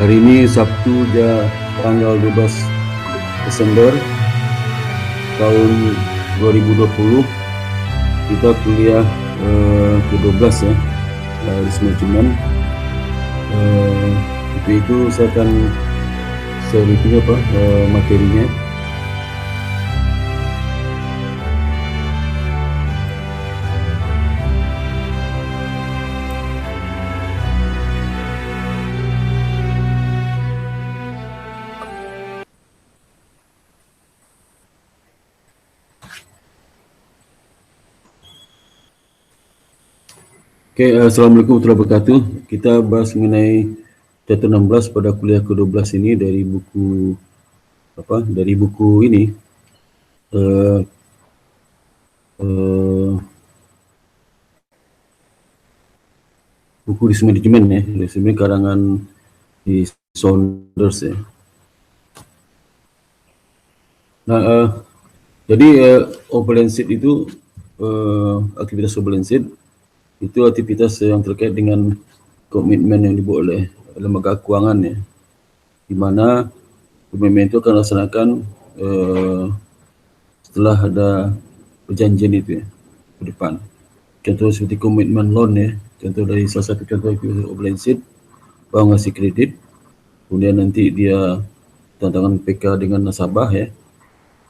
Hari ini Sabtu tanggal 12 Desember tahun 2020. Kita kuliah ke-12 ya, risk management. Itu saya akan review materinya. Assalamualaikum warahmatullahi wabarakatuh. Kita bahas mengenai chapter 16 pada kuliah ke-12 ini dari buku ini buku risk management ya, risk management karangan di Saunders ya. Nah, jadi overland sheet itu aktivitas overland sheet itu aktivitas yang terkait dengan komitmen yang dibuat oleh lembaga keuangan ya, di mana komitmen itu akan dilaksanakan setelah ada perjanjian itu ya ke depan. Contoh seperti komitmen loan ya, contoh dari salah satu contoh itu overland sheet, bank ngasih kredit, kemudian nanti dia tantangan PK dengan nasabah ya,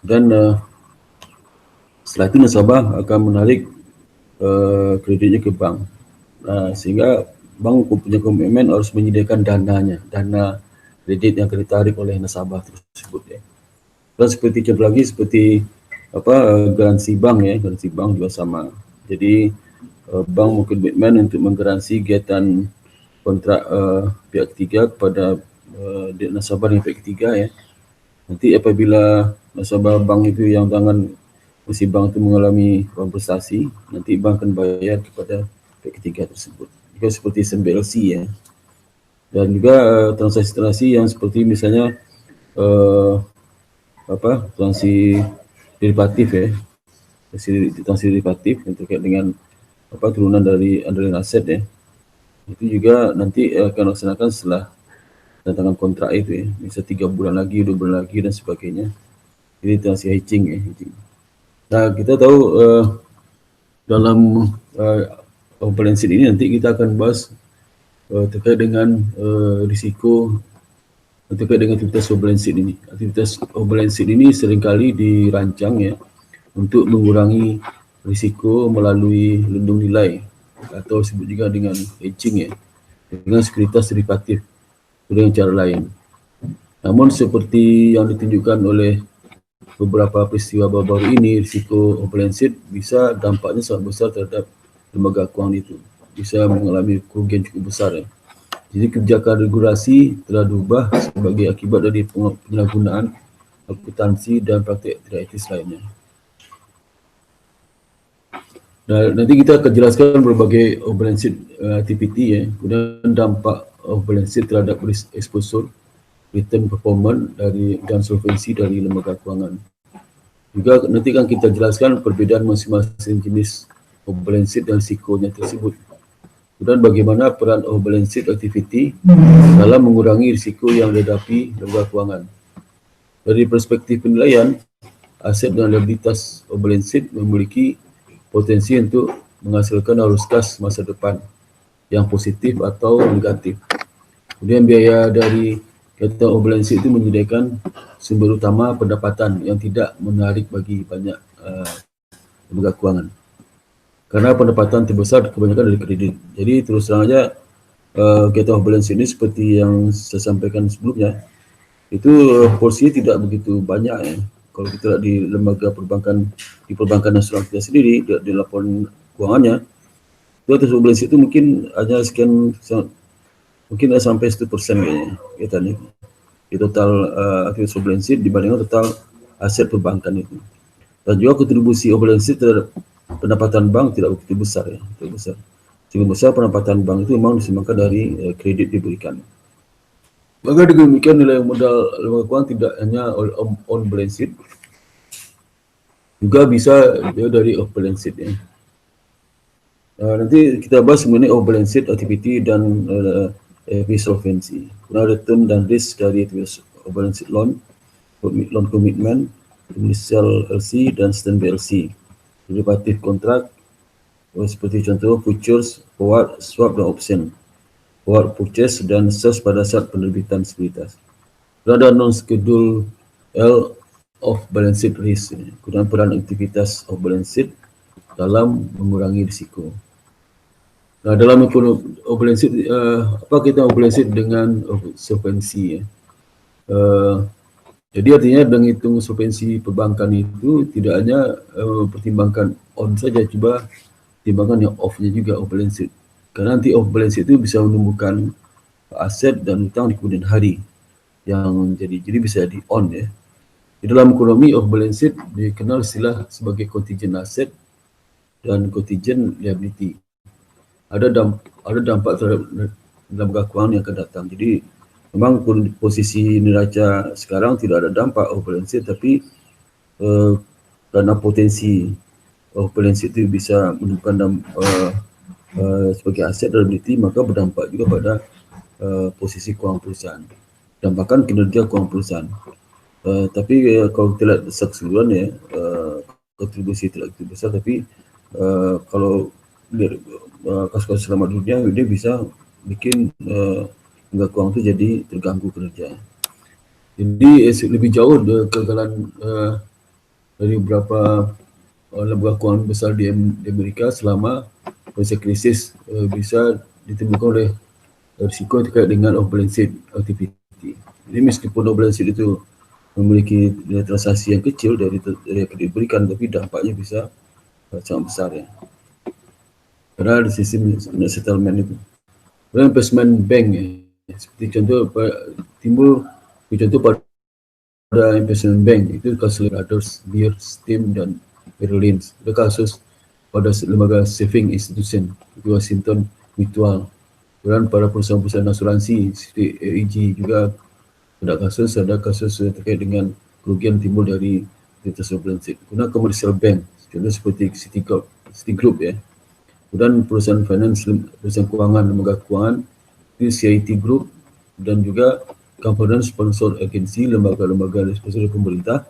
dan setelah itu nasabah akan menarik kreditnya ke bank. Sehingga bank punya komitmen harus menyediakan dana kredit yang akan ditarik oleh nasabah tersebut ya. Dan seperti contoh lagi seperti garansi bank ya, garansi bank juga sama. Jadi bank berkomitmen untuk menggaransi kegiatan kontrak pihak ketiga kepada nasabah yang pihak ketiga ya. Nanti apabila nasabah bank itu yang tangan si bank itu mengalami prestasi, nanti bank akan bayar kepada pihak ketiga tersebut. Juga seperti SMBLC ya. Dan juga transaksi-transaksi yang seperti misalnya transaksi derivatif ya. Transaksi derivatif yang terkait dengan turunan dari underlying aset ya. Itu juga nanti akan laksanakan setelah tantangan kontrak itu ya. Bisa 3 bulan lagi, 2 bulan lagi dan sebagainya. Jadi transaksi hedging ya. Nah, kita tahu dalam overland sheet ini nanti kita akan bahas terkait dengan risiko terkait dengan aktivitas overland sheet ini. Aktivitas overland sheet ini seringkali dirancang ya untuk mengurangi risiko melalui lindung nilai atau disebut juga dengan hedging ya, dengan sekuritas derivatif dengan cara lain. Namun seperti yang ditunjukkan oleh beberapa peristiwa baru-baru ini, risiko overland sheet bisa dampaknya sangat besar terhadap lembaga keuangan itu, bisa mengalami kerugian cukup besar ya. Jadi kebijakan regulasi telah diubah sebagai akibat dari penyalahgunaan akuntansi dan praktik tidak etis lainnya. Dan nanti kita akan jelaskan berbagai overland sheet activity ya, kemudian dampak overland sheet terhadap risk exposure, return performance dan solvensi dari lembaga keuangan. Juga nanti kan kita jelaskan perbedaan masing-masing jenis overland sheet dan risikonya tersebut. Dan bagaimana peran overland sheet activity dalam mengurangi risiko yang dihadapi lembaga keuangan. Dari perspektif penilaian, aset dan liabilitas overland sheet memiliki potensi untuk menghasilkan arus kas masa depan yang positif atau negatif. Kemudian biaya dari kegiatan overland sheet itu menyediakan sumber utama pendapatan yang tidak menarik bagi banyak lembaga keuangan. Karena pendapatan terbesar kebanyakan dari kredit. Jadi terus terang aja kegiatan overland sheet ini seperti yang saya sampaikan sebelumnya, itu porsinya tidak begitu banyak ya. Kalau kita lihat di lembaga perbankan, di perbankan nasional kita sendiri, di laporan keuangannya, itu atas overland sheet itu mungkin hanya sekian, mungkin ada sampai 1% kayaknya di total aktivitas overland sheet dibandingkan total aset perbankan itu. Dan juga kontribusi overland sheet terhadap pendapatan bank tidak begitu besar ya, tidak besar. Sehingga besar pendapatan bank itu memang disumbangkan dari kredit diberikan. Maka demikian nilai modal lembaga keuangan tidak hanya on balance sheet, juga bisa dari off balance sheet ya. Nanti kita bahas mengenai off balance sheet activity dan solvency. Kemudian return dan risk dari activitas balance sheet loan commitment, initial LC dan standby LC. Derivative kontrak seperti contoh futures, forward, swap dan option. Forward purchase dan sales pada saat penerbitan sekuritas. Ada non-schedule L of balance sheet risk. Kemudian peran aktivitas of balance sheet dalam mengurangi risiko. Nah, dalam balance sheet, apa kita balance sheet dengan solvency? Jadi artinya dengan hitung solvency perbankan itu tidak hanya pertimbangkan on saja, coba pertimbangkan yang off-nya juga, off balance sheet. Karena nanti off balance sheet itu bisa menumbuhkan aset dan hutang di kemudian hari yang jadi bisa di on ya. Di dalam ekonomi off balance sheet dikenal istilah sebagai contingent asset dan contingent liability. Ada dampak terhadap lembaga keuangan yang akan datang. Jadi memang posisi neraca sekarang tidak ada dampak off balance sheet, tapi karena potensi off balance sheet itu bisa menunjukkan sebagai aset dan liability, maka berdampak juga pada posisi keuangan perusahaan, dampakkan kinerja keuangan perusahaan. Tapi kalau kita lihat keseluruhan ya, kontribusi tidak begitu besar, tapi kalau lihat kasus-kasus selama dunia, dia bisa bikin lembaga keuangan itu jadi terganggu kinerja. Jadi lebih jauh kegagalan dari beberapa lembaga keuangan besar di Amerika selama masa krisis bisa ditemukan oleh risiko terkait dengan off balance sheet activity. Jadi meskipun off balance sheet itu memiliki transaksi yang kecil dari yang diberikan, tapi dampaknya bisa sangat besar ya. Karena di sistem settlement itu. Kemudian investment bank ya. Seperti contoh timbul contoh pada investment bank itu kasus Brothers, Bear, Steam dan Merrill Lynch. Ada kasus pada lembaga saving institution itu Washington Mutual. Kemudian pada perusahaan-perusahaan asuransi seperti AIG juga ada kasus terkait dengan kerugian timbul dari aktivitas balance sheet. Kemudian commercial bank, contoh seperti Citigroup ya. Kemudian perusahaan finance, perusahaan keuangan, lembaga keuangan, itu CIT Group, dan juga governance sponsor agency, lembaga-lembaga sponsor pemerintah,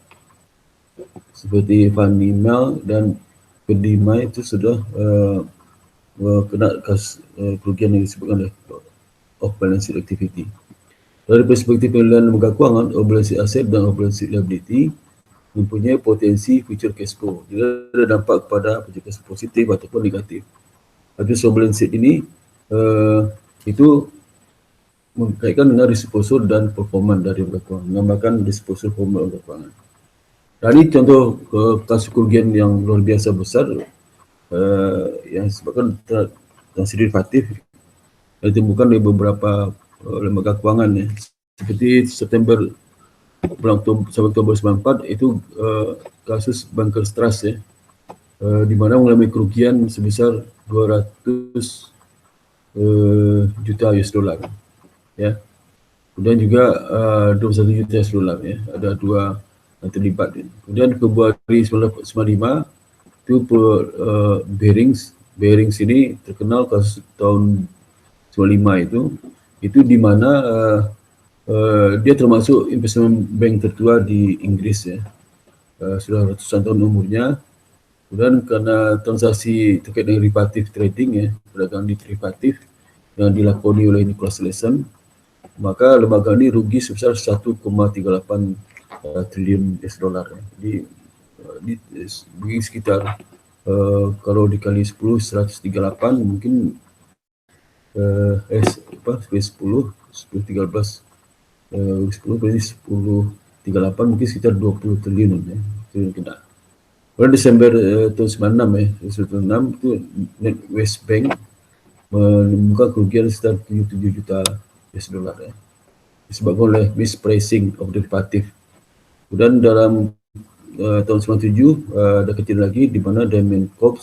seperti Fannie Mae dan Freddie Mac itu sudah kena kasus kerugian yang disebutkan oleh off balance sheet activity. Dari perspektif penilaian lembaga keuangan, off balance sheet asset dan off balance sheet liability mempunyai potensi future cash flow. Jadi ada dampak kepada future cash flow positif ataupun negatif. Aktivitas off balance sheet ini itu mengkaitkan dengan disposal dan performa dari lembaga keuangan, menambahkan disposal formula lembaga keuangan. Dan ini contoh kasus kerugian yang luar biasa besar yang disebabkan transaksi derivatif yang ditemukan di beberapa lembaga keuangan ya. Seperti bulan Oktober 94 itu kasus Bankers Trust ya, di mana mengalami kerugian sebesar 200 juta US dollar ya. Kemudian juga 21 juta US dollar ya. Ada dua yang terlibat ya. Kemudian Februari 1995 itu Barings ini terkenal kasus tahun 95 itu di mana dia termasuk investment bank tertua di Inggris ya. Sudah ratusan tahun umurnya. Kemudian karena transaksi terkait dengan derivative trading ya, perdagangan derivatif yang dilakoni oleh Nicholas Lesson, maka lembaga ini rugi sebesar 1,38 triliun US dollar. Jadi bagi sekitar kalau dikali 10 138 mungkin 10 13 10 berarti 10 38 mungkin sekitar 20 triliun ya. Triliun kena. Pada Desember tahun 96 ya, 96 itu NatWest Bank menemukan kerugian sekitar 77 juta US dollar ya, disebabkan oleh mispricing of derivative. Kemudian dalam tahun 97 ada kecil lagi di mana Diamond Corp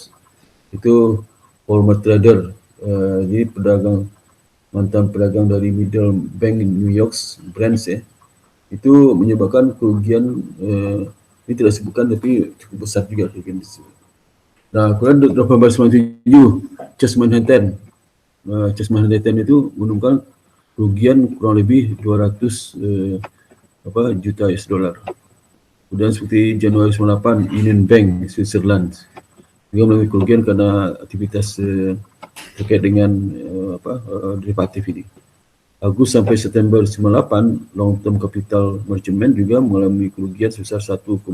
itu former trader, jadi mantan pedagang dari Middle Bank New York branch ya, itu menyebabkan kerugian ini tidak disebutkan tapi cukup besar juga kerugian itu. Nah, kemudian November 97 Chase Manhattan itu menemukan kerugian kurang lebih 200 juta US dollar. Kemudian seperti Januari 98, Union Bank Switzerland juga mengalami kerugian karena aktivitas terkait dengan derivatif ini. Agustus sampai September 98, long term capital management juga mengalami kerugian sebesar 1,25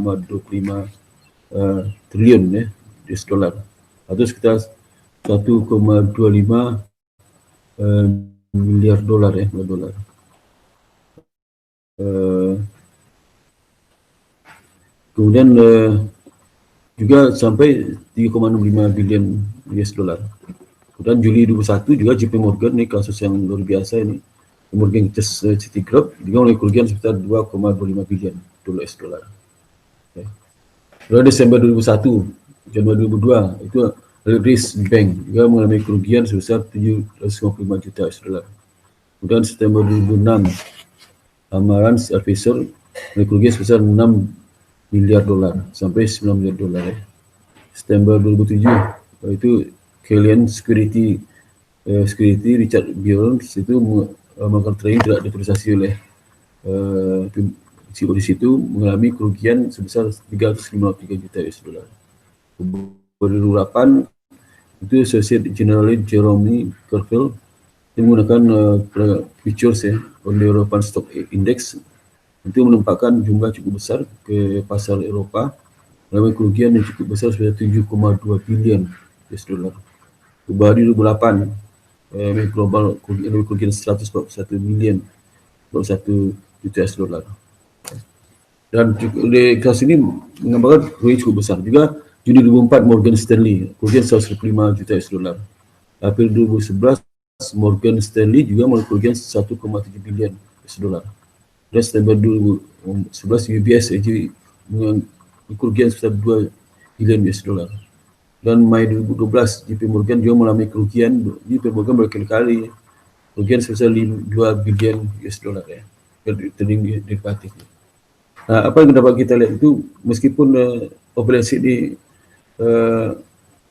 triliun US dollar atau sekitar 1,25 miliar dolar dolar. Kemudian juga sampai 3,65 bilion US dollar. Kemudian Juli 2021 juga JP Morgan, ini kasus yang luar biasa ini. Morgan Chase Citigroup juga mulai kerugian sekitar 2,25 bilion US dollar. Kemudian Desember 2001, Januari 2002 itu Risk Bank juga mengalami kerugian sebesar 755 juta US dollar. Kemudian September 2006, Amarant's Advisor mengalami kerugian sebesar 6 miliar dolar sampai 9 miliar dolar. September 2007 itu Kalian Security Richard Burns itu melakukan trading tidak diotorisasi oleh CEO di situ mengalami kerugian sebesar 353 juta US dollar. 2008 itu Associate General Jerome Kerfel yang menggunakan futures on the European Stock Index itu menempatkan jumlah cukup besar ke pasar Eropa mengalami kerugian yang cukup besar sebesar 7,2 bilion US dollar. Baru 2008 global kerugian 141 miliar 41 juta US dollar. Dan di kasus ini menggambarkan kerugian cukup besar. Juga Juni 2004 Morgan Stanley kerugian 105 juta US dollar. April 2011 Morgan Stanley juga mengalami kerugian 1,7 bilion US dollar. Dan September 2011 UBS mengalami kerugian sebesar 2 bilion US dollar. Dan Mei 2012 JP Morgan juga mengalami kerugian. JP Morgan berkali-kali kerugian sebesar 2 bilion US dollar trading derivatif. Nah, apa yang dapat kita lihat itu meskipun balance sheet ini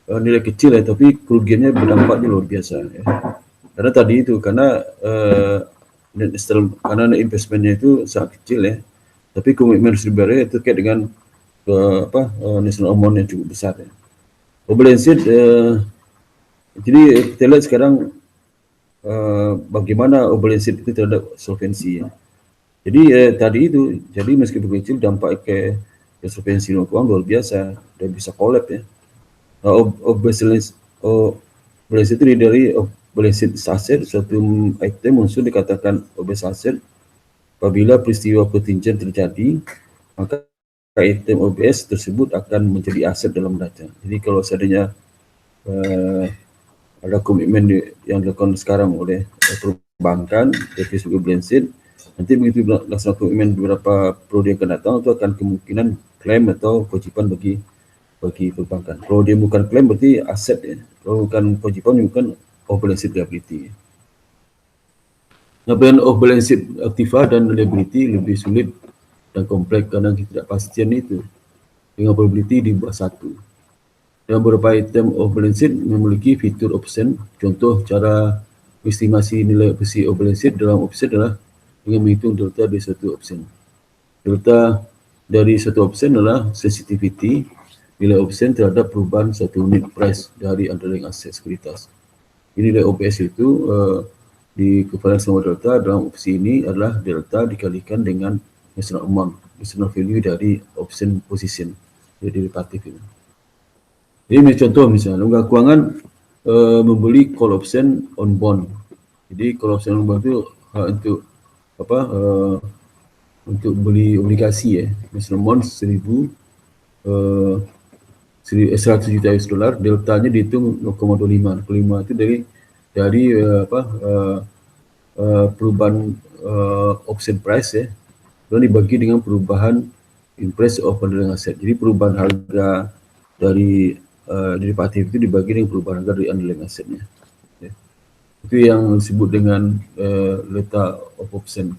nilai kecil tapi kerugiannya berdampaknya luar biasa karena tadi itu karena net investmentnya itu sangat kecil tapi komitmen harus dibayar terkait dengan national amount yang cukup besar balance sheet. Jadi kita lihat sekarang bagaimana balance sheet itu terhadap solvency Jadi tadi itu, jadi meskipun kecil dampak ke solvency keuangan luar biasa dan bisa collapse balance sheet itu dari balance sheet aset, suatu item unsur dikatakan obvious asset apabila peristiwa kontingent terjadi, maka item OBS tersebut akan menjadi aset dalam neraca. Jadi kalau seandainya ada komitmen yang dilakukan sekarang oleh perbankan dari sebagai balance sheet, nanti begitu laksanakan komitmen beberapa periode yang akan datang itu akan kemungkinan klaim atau kewajiban bagi perbankan. Kalau dia bukan klaim berarti aset Kalau bukan kewajiban bukan off balance sheet liability. Pengambilan off balance sheet aktiva dan liability lebih sulit dan kompleks karena ketidakpastian itu dengan probability di bawah 1. Dan beberapa item off balance sheet memiliki fitur option. Contoh cara estimasi nilai opsi off balance sheet dalam option adalah dengan menghitung delta dari satu option. Delta dari satu option adalah sensitivity nilai option terhadap perubahan satu unit price dari underlying aset sekuritas. Ini nilai OPS itu dikepalkan sama delta dalam opsi ini adalah delta dikalikan dengan national amount, national value dari option position, dari derivatif ini. Jadi contoh misalnya, lembaga keuangan membeli call option on bond. Jadi call option on bond itu untuk beli obligasi national amount 100 juta US dollar, deltanya dihitung 0,25. 0,5 itu dari perubahan option price dan dibagi dengan perubahan in price of underlying asset. Jadi perubahan harga dari derivatif itu dibagi dengan perubahan harga dari underlying assetnya. Itu yang disebut dengan delta of option.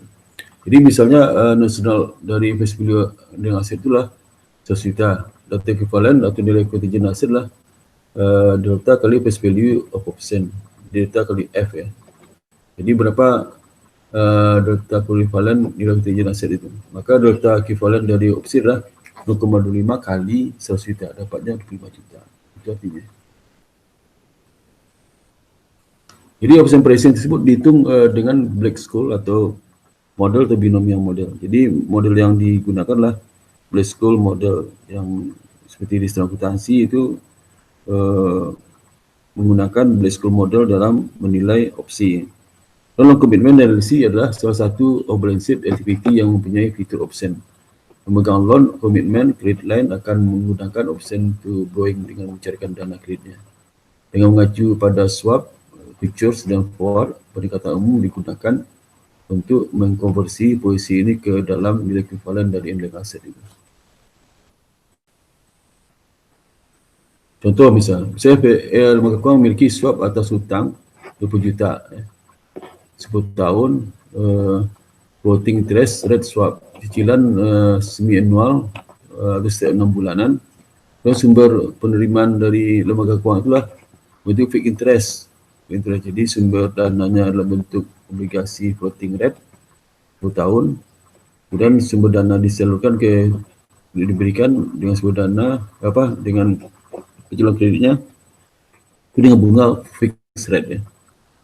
Jadi misalnya national dari face value dengan aset itulah 100 juta. Delta equivalent atau nilai contingent asset lah delta kali face value of option, delta kali F Jadi berapa delta kuivalen nilai contingent aset itu. Maka delta kuivalen dari opsi adalah 0,25 kali 100 juta, dapatnya 25 juta. Itu artinya. Jadi option pricing tersebut dihitung dengan Black-Scholes atau model atau binomial model. Jadi model yang digunakan adalah Black-Scholes model yang seperti di akuntansi itu menggunakan Black-Scholes model dalam menilai opsi. Dalam komitmen LLC adalah salah satu balance sheet activity yang mempunyai fitur option. Pemegang loan, komitmen, credit line akan menggunakan option to borrowing dengan mencarikan dana kreditnya. Dengan mengacu pada swap, futures dan forward, pendekatan umum digunakan untuk mengkonversi posisi ini ke dalam nilai kuivalen dari underlying aset itu. Contoh misalnya lembaga keuangan memiliki swap atas hutang 20 juta 10 tahun floating interest rate swap, cicilan semi-annual atau setiap 6 bulanan, dan sumber penerimaan dari lembaga keuangan itulah bentuk fixed interest. Jadi sumber dananya adalah bentuk obligasi floating rate 10 tahun, kemudian sumber dana disalurkan diberikan dengan sumber dana dengan cicilan kreditnya itu dengan bunga fixed rate ya.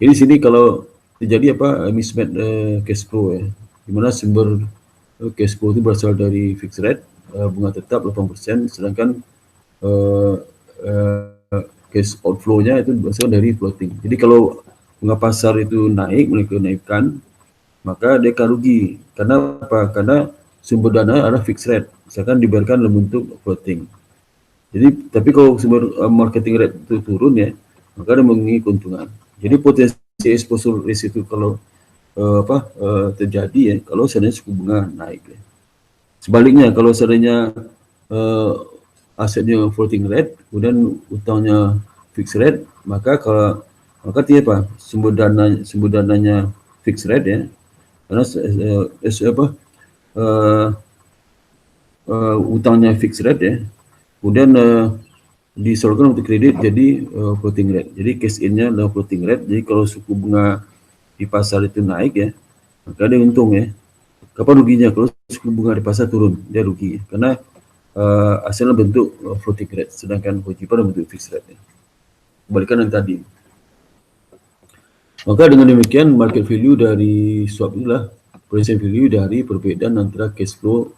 Jadi sini kalau terjadi mismatch cash flow ya, di mana sumber cash flow itu berasal dari fixed rate bunga tetap 8%, sedangkan cash outflow-nya itu berasal dari floating. Jadi kalau bunga pasar itu naik, mereka naikkan, maka dia akan rugi. Karena apa? Karena sumber dana adalah fixed rate, misalkan dibayarkan dalam bentuk floating. Jadi, tapi kalau sumber marketing rate itu turun ya, maka dia mengalami keuntungan. Jadi potensi exposure risk itu kalau terjadi ya, kalau seandainya suku bunga naik ya. Sebaliknya, kalau seandainya asetnya floating rate, kemudian utangnya fixed rate, maka dia sumber dananya fixed rate ya, karena utangnya fixed rate ya, kemudian disalurkan untuk kredit jadi floating rate. Jadi cash in-nya adalah floating rate. Jadi kalau suku bunga di pasar itu naik ya, maka dia untung ya. Kapan ruginya? Kalau suku bunga di pasar turun, dia rugi ya. Karena asalnya bentuk floating rate, sedangkan kewajiban bentuk fixed rate ya. Kebalikan yang tadi. Maka dengan demikian market value dari swap inilah present value dari perbedaan antara cash flow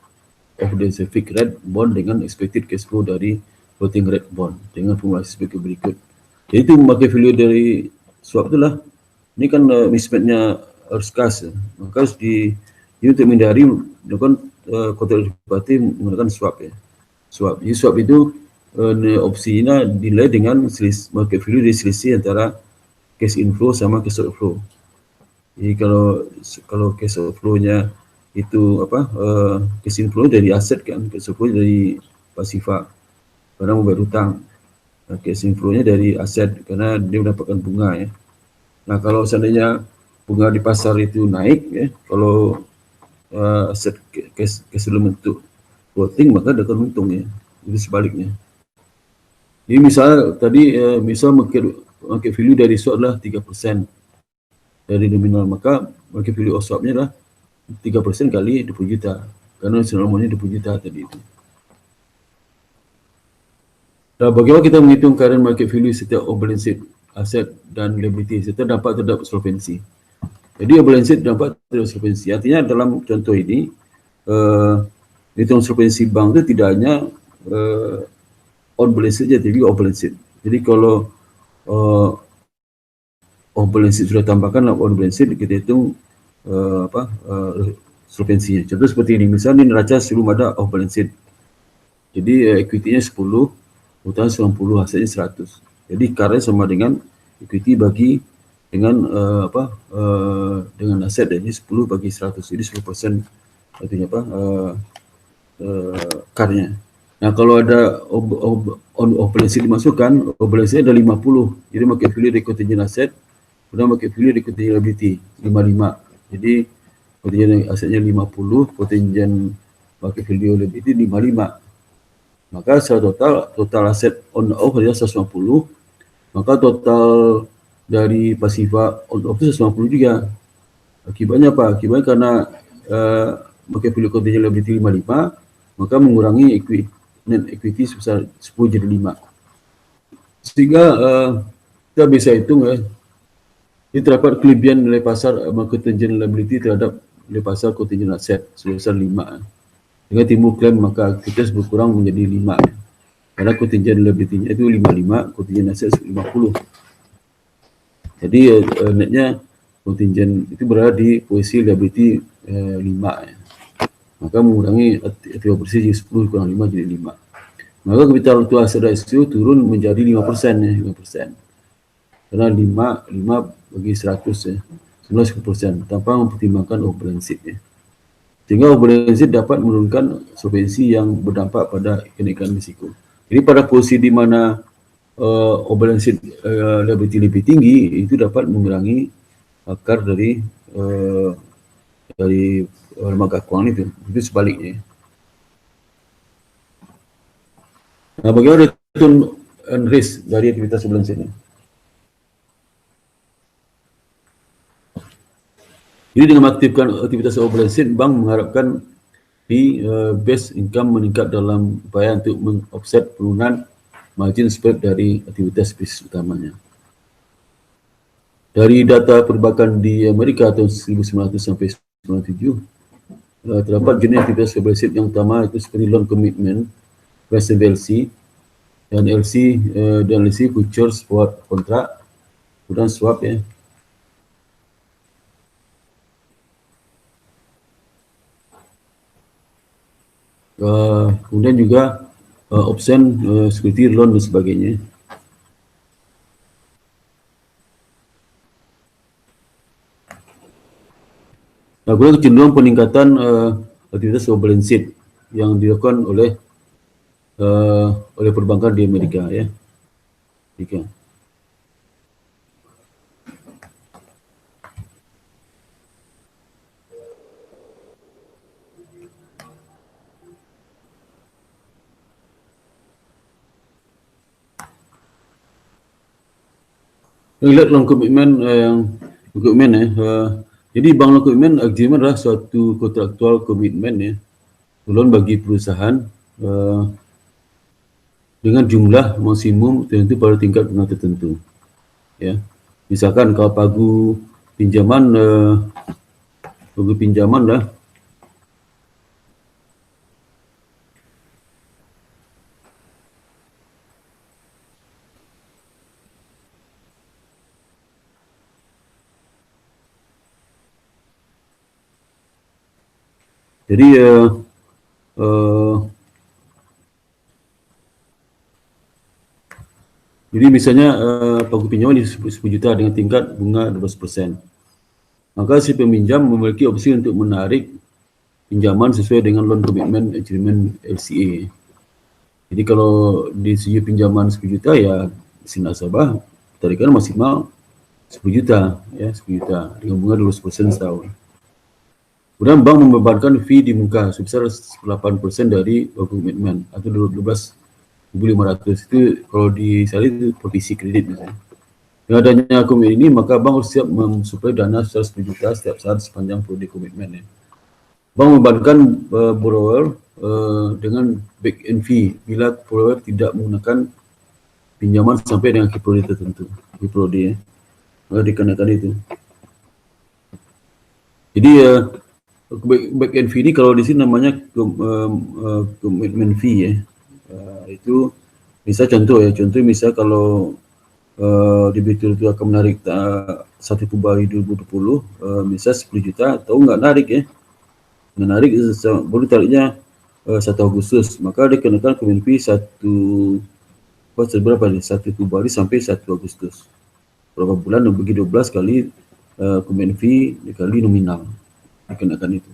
of the fixed rate bond dengan expected cash flow dari floating rate bond dengan formulasi sebagai berikut. Jadi itu market value dari swap itulah. Ini kan mismatch-nya harus kas, maka harus ini untuk menghindari melakukan kontrak derivatif menggunakan swap ya. Swap. Jadi swap itu opsinya dinilai dengan market value dari selisih antara cash inflow sama cash outflow. Jadi kalau cash outflow-nya itu cash inflow dari aset kan, cash outflow dari pasifa karena membayar hutang. Nah, cash inflow-nya dari aset karena dia mendapatkan bunga ya. Nah, kalau seandainya bunga di pasar itu naik ya, kalau aset cash dalam bentuk floating, maka dia akan untung ya. Itu sebaliknya. Jadi misal tadi misal market value dari swap adalah 3% dari nominal, maka market value of swap-nya adalah 3% kali 20 juta. Karena normalnya 20 juta tadi itu. Nah, bagaimana kita menghitung current market value setiap balance sheet, aset dan liability serta dampak terhadap solvency. Jadi balance sheet dampak terhadap solvency. Artinya dalam contoh ini hitung solvency bank itu tidak hanya on balance sheet, jadi off balance sheet. Jadi kalau off balance sheet sudah tambahkan on balance sheet, kita hitung solvensinya. Contoh seperti ini, misalnya di neraca sebelum ada off balance sheet. Jadi equity-nya 10, utang 90, hasilnya 100. Jadi current sama dengan equity bagi dengan dengan aset, jadi 10 bagi 100, jadi 10% artinya current-nya. Nah, kalau ada off balance sheet dimasukkan, off balance sheet ada 50. Jadi market value dari contingent asset, kemudian market value dari contingent liability 55. Jadi contingent asetnya 50, contingent market value liability 55. Maka secara total aset on off adalah 150, maka total dari pasifa on off itu 150 juga. Akibatnya apa? Akibatnya karena portfolio contingent liability 55, maka mengurangi net equity sebesar 10 jadi 5. Sehingga kita bisa hitung ya, ini terdapat kelebihan nilai pasar contingent liability terhadap nilai pasar contingent asset sebesar 5. Dengan timbul klaim maka aktivitas berkurang menjadi 5. Karena contingent liability-nya itu 55, contingent asset 50. Jadi netnya contingent itu berada di posisi liability 5 ya. Maka mengurangi aktiva bersih jadi 10 kurang 5 jadi 5. Maka capital to asset ratio turun menjadi 5% ya, 5%. Karena 5 bagi 100 ya, 10% tanpa mempertimbangkan overbalance sheet ya. Sehingga overbalance sheet dapat menurunkan solvensi yang berdampak pada kenaikan risiko. Jadi pada posisi di mana overbalance sheet liability lebih tinggi, itu dapat mengurangi akar dari lembaga keuangan itu sebaliknya. Nah, bagaimana return and risk dari aktivitas overbalance sheet ini? Jadi dengan mengaktifkan aktivitas overbalance sheet, bank mengharapkan base income meningkat dalam upaya untuk meng-offset penurunan margin spread dari aktivitas bisnis utamanya. Dari data perbankan di Amerika tahun 1900 sampai 1997, terdapat jenis aktivitas overbalance sheet yang utama itu seperti loan commitment, passive LC, dan LC futures forward contract, kemudian swap ya. Kemudian juga option, security loan dan sebagainya. Nah, kemudian kecenderungan peningkatan aktivitas overbalance sheet yang dilakukan oleh perbankan di Amerika ya. Amerika. Lihat loan commitment jadi bank loan commitment agreement adalah suatu kontraktual komitmen ya, loan bagi perusahaan dengan jumlah maksimum tertentu pada tingkat bunga tertentu ya. Misalkan kalau pagu pinjaman lah jadi jadi misalnya pagu pinjaman di 10 juta dengan tingkat bunga 12%. Maka si peminjam memiliki opsi untuk menarik pinjaman sesuai dengan loan commitment agreement LCA. Jadi kalau di segi pinjaman 10 juta ya si nasabah tarikan maksimal 10 juta ya, 10 juta dengan bunga 12% setahun. Kemudian bank membebankan fee di muka sebesar 8% dari komitmen atau 12.500 itu kalau di saya itu provisi kredit misalnya. Dengan adanya komitmen ini maka bank harus siap mensuplai dana sebesar 10 juta setiap saat sepanjang periode komitmen ya. Bank membebankan borrower dengan back end fee bila borrower tidak menggunakan pinjaman sampai dengan periode tertentu di periode ya, dikenakan itu. Jadi back end fee ini kalau di sini namanya commitment fee ya. Itu misal contoh misal kalau debitur itu akan menarik 1 Februari 2020 misal 10 juta atau nggak narik ya, menarik baru tariknya 1 Agustus, maka dikenakan commitment fee 1 Februari sampai 1 Agustus, berapa bulan dan bagi 12 kali commitment fee dikali nominal dikenakan itu.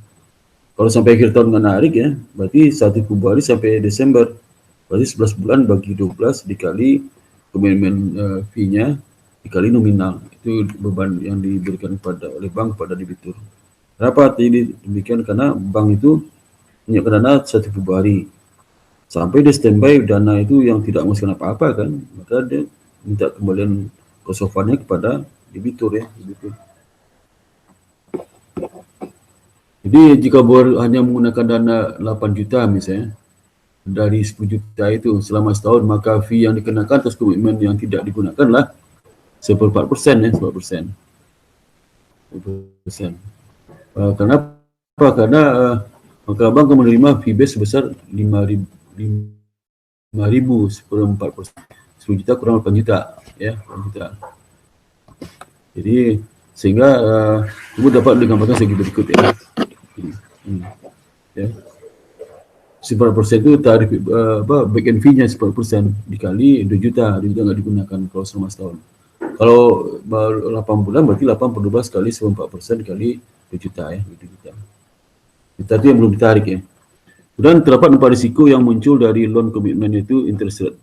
Kalau sampai akhir tahun nggak narik ya, berarti 1 Februari sampai Desember, berarti 11 bulan bagi 12 dikali komitmen fee-nya dikali nominal. Itu beban yang diberikan oleh bank kepada debitur. Kenapa jadi demikian? Karena bank itu menyiapkan dana 1 Februari sampai dia standby dana itu yang tidak menghasilkan apa-apa kan, maka dia minta kembalian cost of fund-nya kepada debitur ya, debitur. Jadi jika hanya menggunakan dana 8 juta misalnya, dari 10 juta itu selama setahun, maka fee yang dikenakan atas komitmen yang tidak digunakan lah 14% ya, 10%. 10%. Kenapa? Karena maka bank akan menerima fee base sebesar 5.000 14%. 10 juta kurang 8 juta ya, 8 juta. Jadi sehingga ibu dapat digambarkan segi berikut ya. Ya. 10% itu tarif back end fee-nya 10% dikali 2 juta, 2 juta nggak digunakan kalau selama setahun. Kalau baru 8 bulan berarti 8/12 kali 14% dikali 2 juta ya, 2 juta. Kita itu yang belum ditarik ya. Dan terdapat 4 risiko yang muncul dari loan commitment itu interest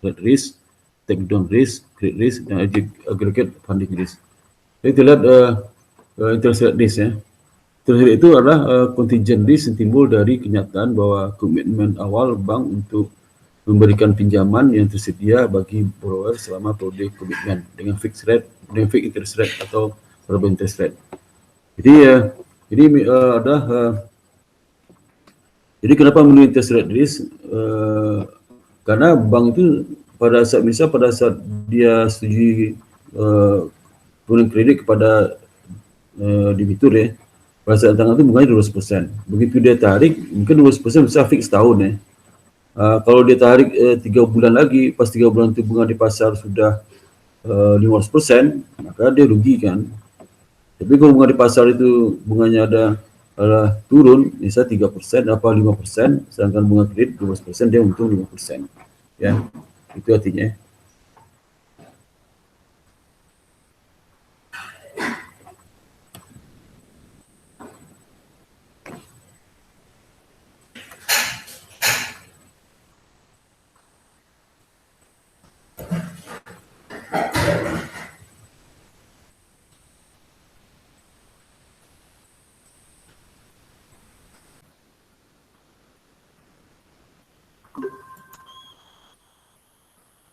rate risk, take down risk, credit risk, dan aggregate funding risk. Jadi kita lihat interest rate risk ya. Interest rate itu adalah contingent risk yang timbul dari kenyataan bahwa komitmen awal bank untuk memberikan pinjaman yang tersedia bagi borrower selama periode komitmen dengan fixed rate, dengan fixed interest rate atau variable interest rate. Jadi ada jadi kenapa menulis interest rate risk? Karena bank itu pada saat dia setuju pemberian kredit kepada debitur ya, pada saat tangan itu bunganya 12%. Begitu dia tarik, mungkin 12% bisa fix tahun ya. Kalau dia tarik 3 bulan lagi, pas 3 bulan itu bunga di pasar sudah 15%, maka dia rugi kan. Tapi kalau bunga di pasar itu bunganya ada turun, misalnya 3% apa 5%, sedangkan bunga kredit 12%, dia untung 5%. Ya, itu artinya.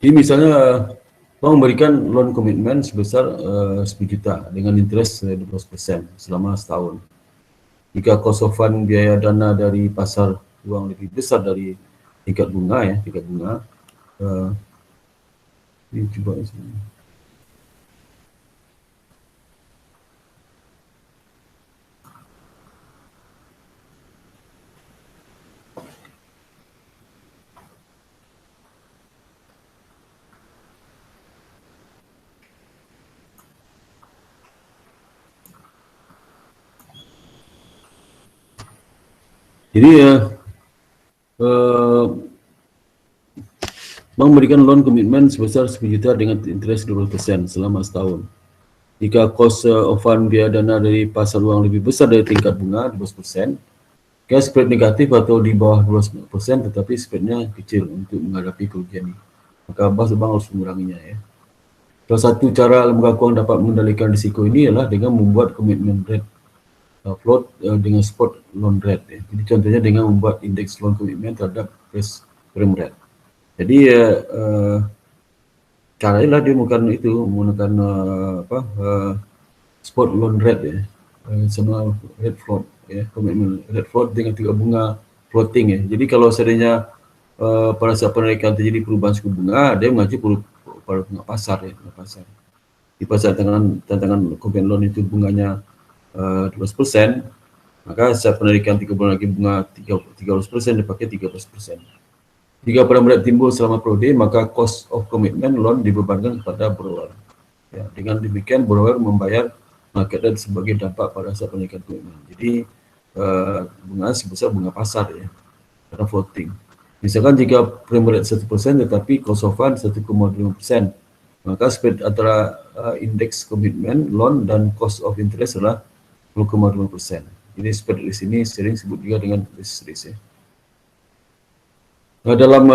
Jadi misalnya bank memberikan loan komitmen sebesar 10 juta dengan interest 12% selama setahun. Jika cost of fund biaya dana dari pasar uang lebih besar dari tingkat bunga ya, tingkat bunga. Ini coba sini. Jadi bank memberikan loan komitmen sebesar 10 juta dengan interest 12% selama setahun. Jika cost of fund biaya dana dari pasar uang lebih besar dari tingkat bunga 12%, jika spread negatif atau di bawah 12%, tetapi spreadnya kecil untuk menghadapi kerugian ini, maka bank harus menguranginya ya. Salah satu cara lembaga keuangan dapat mengendalikan risiko ini adalah dengan membuat komitmen rate float dengan spot loan rate ya. Jadi contohnya dengan membuat indeks loan komitmen terhadap prime rate. Jadi caranya dia menggunakan spot loan rate ya, sama rate float ya, komitmen rate float dengan tingkat bunga floating ya. Jadi kalau seandainya pada saat penaikan terjadi perubahan suku bunga, dia mengacu pada bunga pasar ya, bunga pasar. Di pasar tantangan komitmen loan itu bunganya 12%, maka saat penarikan 3 bulan lagi bunga 13%, dipakai 13%. Jika prime rate timbul selama periode, maka cost of commitment loan dibebankan kepada borrower. Ya, dengan demikian borrower membayar market rate sebagai dampak pada saat penaikan komitmen. Jadi bunga sebesar bunga pasar ya, karena floating. Misalkan jika prime rate 1% tetapi cost of fund 1,5%, maka spread antara indeks komitmen loan dan cost of interest adalah 0,5%. Jadi spread risk ini sering disebut juga dengan risk ya. Dalam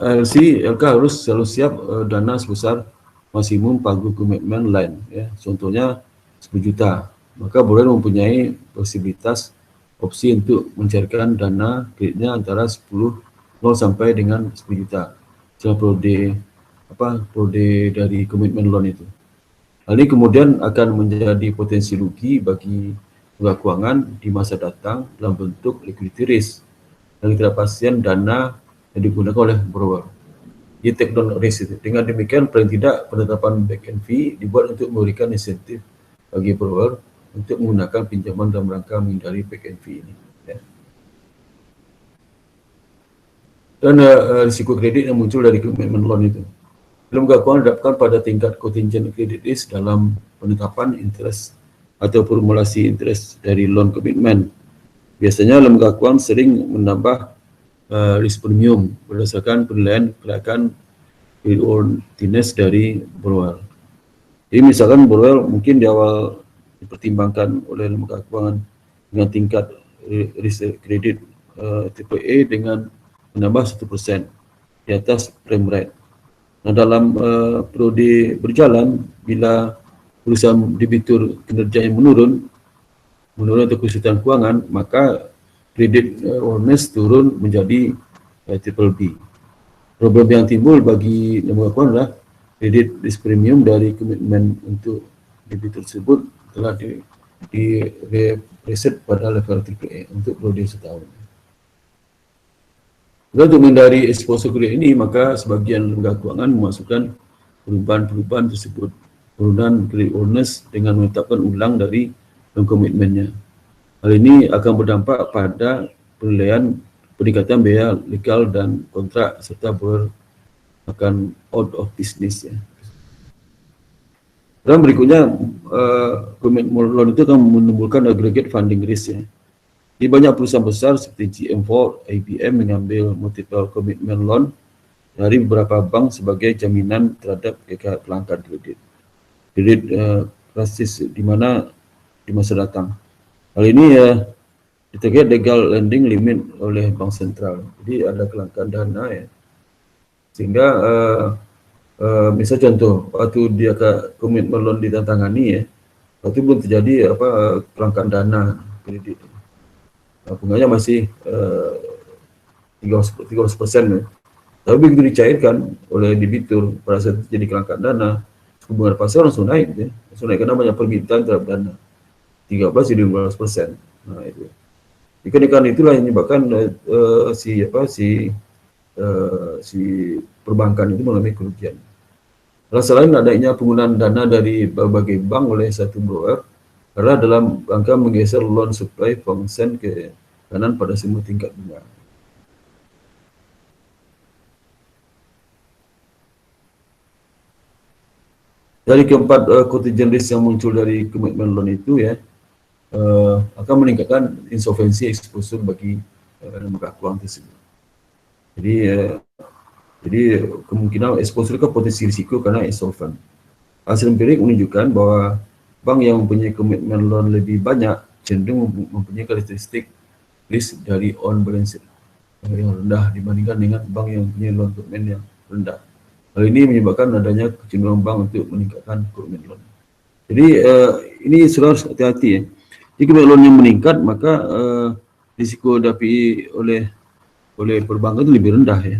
LC, LK harus selalu siap dana sebesar maksimum pagu komitmen line ya. Contohnya 10 juta. Maka boleh mempunyai posibilitas opsi untuk mencairkan dana kreditnya antara 0 sampai dengan 10 juta. Selama periode dari komitmen loan itu. Hal ini kemudian akan menjadi potensi rugi bagi keuangan di masa datang dalam bentuk liquidity risk dan ketidakpastian dana yang digunakan oleh borrower. Di take down risk itu. Dengan demikian, paling tidak penetapan back-end fee dibuat untuk memberikan insentif bagi borrower untuk menggunakan pinjaman dalam rangka menghindari back-end fee ini. Ya. Dan risiko kredit yang muncul dari komitmen loan itu. Lembaga keuangan didapatkan pada tingkat contingent credit risk dalam penetapan interest atau formulasi interest dari loan commitment. Biasanya lembaga keuangan sering menambah risk premium berdasarkan penilaian kelayakan creditworthiness dari borrower. Jadi misalkan borrower mungkin di awal dipertimbangkan oleh lembaga keuangan dengan tingkat risk kredit AAA dengan menambah 1% di atas prime rate. Nah, dalam periode berjalan, bila perusahaan debitur kinerjanya menurun atau kesulitan keuangan, maka kredit worthiness turun menjadi triple B. Problem yang timbul bagi lembaga keuangan adalah kredit risk premium dari komitmen untuk debitur tersebut telah di reset pada level AAA untuk periode setahun. Untuk menghindari exposure kredit ini, maka sebagian lembaga keuangan memasukkan perubahan-perubahan tersebut, penurunan kredit worthiness dengan menetapkan ulang dari komitmennya. Hal ini akan berdampak pada penilaian peningkatan biaya legal dan kontrak serta akan out of business. Ya. Dan berikutnya, komitmen loan itu akan menimbulkan aggregate funding risk. Ya. Di banyak perusahaan besar seperti GM4, IBM mengambil multiple commitment loan dari beberapa bank sebagai jaminan terhadap kelangkaan kredit krisis di masa datang. Hal ini ditarget legal lending limit oleh bank sentral. Jadi ada kelangkaan dana ya. Sehingga misal contoh waktu dia komitmen loan ditantangani ya, waktu belum terjadi kelangkaan dana kredit. Bunganya masih 300%. Ya. Tapi begitu dicairkan oleh debitur pada saat terjadi kelangkaan dana, bunga pasar langsung naik, ya. Langsung naik karena banyak permintaan terhadap dana. 13 jadi 15%. Nah itu. Kenaikan itulah yang menyebabkan si perbankan itu mengalami kerugian. Selain adanya penggunaan dana dari berbagai bank oleh satu borrower, karena dalam rangka menggeser loan supply function ke kanan pada semua tingkat bunga. Dari keempat contingent risk yang muncul dari komitmen loan itu ya, akan meningkatkan insolvency exposure bagi lembaga keuangan tersebut. Jadi kemungkinan exposure ke potensi risiko karena insolvent. Hasil empirik menunjukkan bahwa bank yang mempunyai komitmen loan lebih banyak cenderung mempunyai karakteristik risk dari on balance sheet yang rendah dibandingkan dengan bank yang mempunyai loan komitmen yang rendah. Hal ini menyebabkan adanya kecenderungan bank untuk meningkatkan komitmen loan. Jadi ini harus hati-hati ya. Jika komitmen loan yang meningkat, maka risiko DPI oleh perbankan itu lebih rendah ya.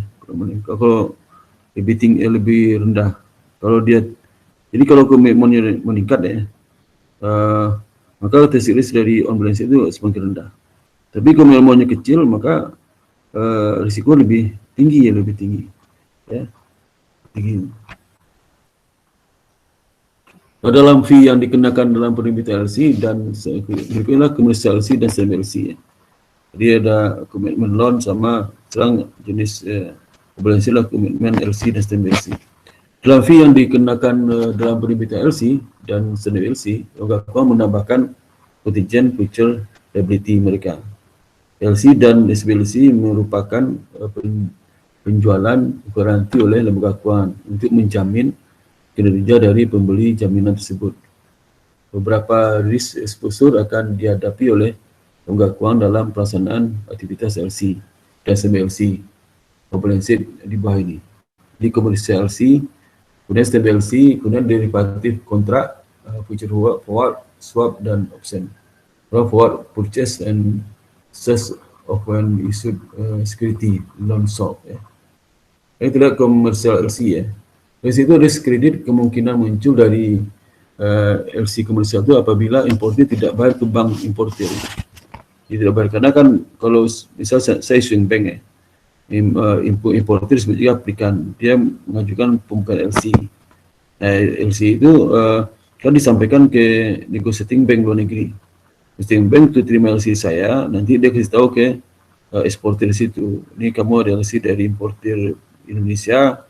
Kalau lebih tinggi, lebih rendah. Jadi kalau komitmennya meningkat ya, maka risk dari on balance itu semakin rendah. Tapi kalau komitmennya kecil, maka risiko lebih tinggi ya, tinggi. Dalam fee yang dikenakan dalam penerbitan LC dan berikutnya komersial LC dan semi LC ya. Jadi ada komitmen loan sama jenis balance lah komitmen LC dan semi LC. Dalam fee yang dikenakan dalam penerbitan LC dan semi LC, lembaga keuangan menambahkan contingent future liability mereka. LC dan SBLC merupakan penjualan garansi oleh lembaga keuangan untuk menjamin kinerja dari pembeli jaminan tersebut. Beberapa risk exposure akan dihadapi oleh lembaga keuangan dalam pelaksanaan aktivitas LC dan SBLC. Balance sheet di bawah ini. Di komersial LC, kemudian SBLC, kemudian derivatif kontrak, future forward, swap dan option. Forward purchase and sales of when issued security loan swap ya. Ini tidak komersial LC ya. Dari situ risk kredit kemungkinan muncul dari LC komersial itu apabila importer tidak bayar ke bank importer. Dia tidak bayar karena kan kalau misal saya swing bank ya, importer sebagai juga aplikan, dia mengajukan pembukaan LC. Nah, LC itu kan disampaikan ke negotiating bank luar negeri. Negotiating bank itu terima LC saya, nanti dia kasih tahu ke eksportir situ. Ini kamu ada LC dari importer Indonesia,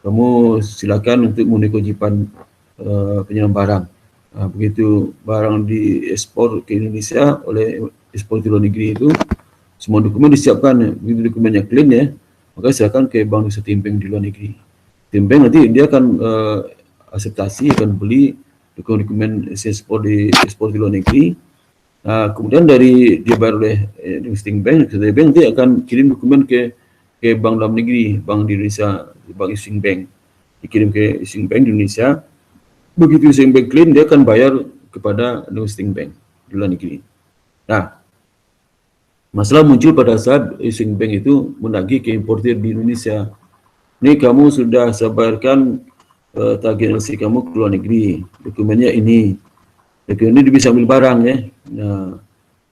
kamu silakan untuk menegosiasikan penyerahan barang. Begitu barang diekspor ke Indonesia oleh eksportir luar negeri itu, semua dokumen disiapkan. Begitu dokumennya clean ya, maka silakan ke bank negotiating bank di luar negeri. Tim bank nanti dia akan akseptasi, akan beli dokumen ekspor di luar negeri. Kemudian dari dia bayar oleh negotiating bank nanti akan kirim dokumen ke bank dalam negeri, bank di Indonesia, bank issuing bank, dikirim ke issuing bank di Indonesia. Begitu issuing bank clean, dia akan bayar kepada negotiating bank di luar negeri. Nah, masalah muncul pada saat issuing bank itu menagih ke importer di Indonesia. Ini kamu sudah sabarkan tagihan LC kamu ke luar negeri, dokumennya ini. Dokumen ini bisa ambil barang ya. Nah,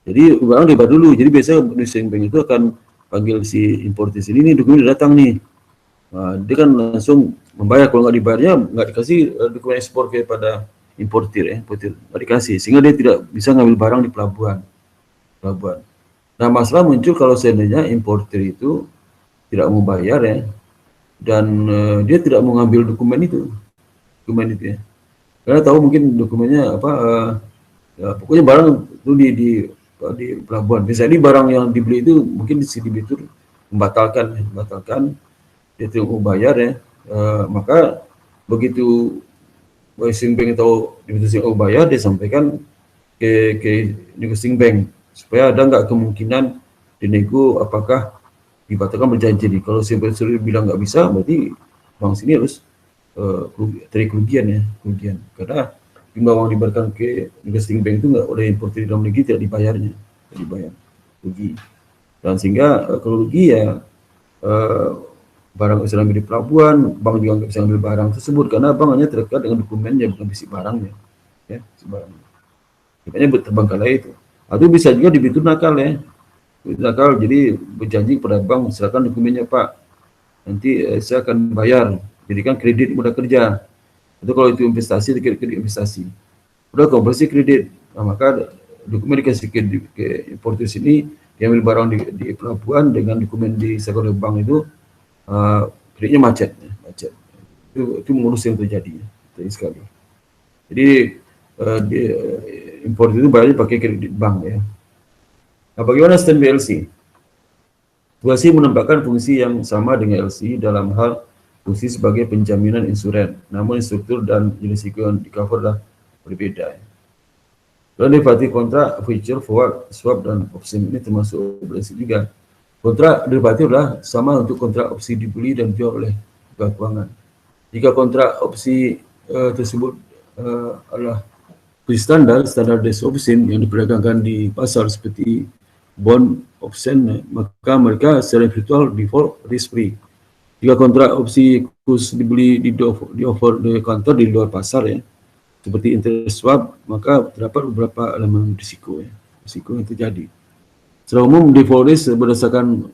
jadi barang dibayar dulu. Jadi biasa issuing bank itu akan panggil si importer sini, nih dokumen udah datang nih. Nah, dia kan langsung membayar. Kalau nggak dibayarnya, nggak dikasih dokumen ekspor kepada importer ya, importer nggak dikasih, sehingga dia tidak bisa ngambil barang di pelabuhan. Nah, masalah muncul kalau seandainya importer itu tidak mau bayar ya, dan dia tidak mau ngambil dokumen itu ya, karena tahu mungkin dokumennya apa, ya, pokoknya barang itu di pelabuhan. Misalnya ini barang yang dibeli itu mungkin di distributor membatalkan, dia tidak mau bayar ya, maka begitu issuing bank tahu distributor mau bayar, dia sampaikan ke negotiating bank supaya ada nggak kemungkinan dinego apakah dibatalkan berjanji nih. Kalau si bilang nggak bisa, berarti bank sini harus kerugian ya, karena jumlah uang diberikan ke negotiating bank itu nggak oleh importer dalam negeri tidak dibayar, rugi. Dan sehingga kalau rugi ya barang bisa ambil di pelabuhan, bank juga nggak bisa ambil barang tersebut karena bank hanya terdekat dengan dokumennya, bukan fisik barangnya, ya, barangnya. Makanya terbengkalai itu. Atau bisa juga dibitur nakal ya. Nakal, jadi berjanji kepada bank, silakan dokumennya Pak, nanti saya akan bayar, jadikan kredit mudah kerja. Atau kalau itu investasi, kredit investasi, udah konversi kredit, nah, maka dokumen dikasih ke importer sini, diambil barang di pelabuhan dengan dokumen diserahkan oleh bank itu, kreditnya macet. Itu mengurus yang terjadi sekali. Jadi importer itu bayarnya pakai kredit bank ya. Nah, bagaimana standby LC? LC menambahkan fungsi yang sama dengan LC dalam hal fungsi sebagai penjaminan insuran, namun struktur dan jenis risiko yang di-cover adalah berbeda. Dan derivatif kontrak, future, forward, swap, dan opsi ini termasuk LC juga. Kontrak derivatif adalah sama untuk kontrak opsi dibeli dan jual oleh bank keuangan. Jika kontrak opsi tersebut adalah standar desk option yang diperdagangkan di pasar seperti bond option, maka mereka secara virtual default risk free. Jika kontrak opsi khusus dibeli di offer di kantor di luar pasar ya, seperti interest swap, maka terdapat beberapa elemen risiko yang terjadi. Secara umum default risk berdasarkan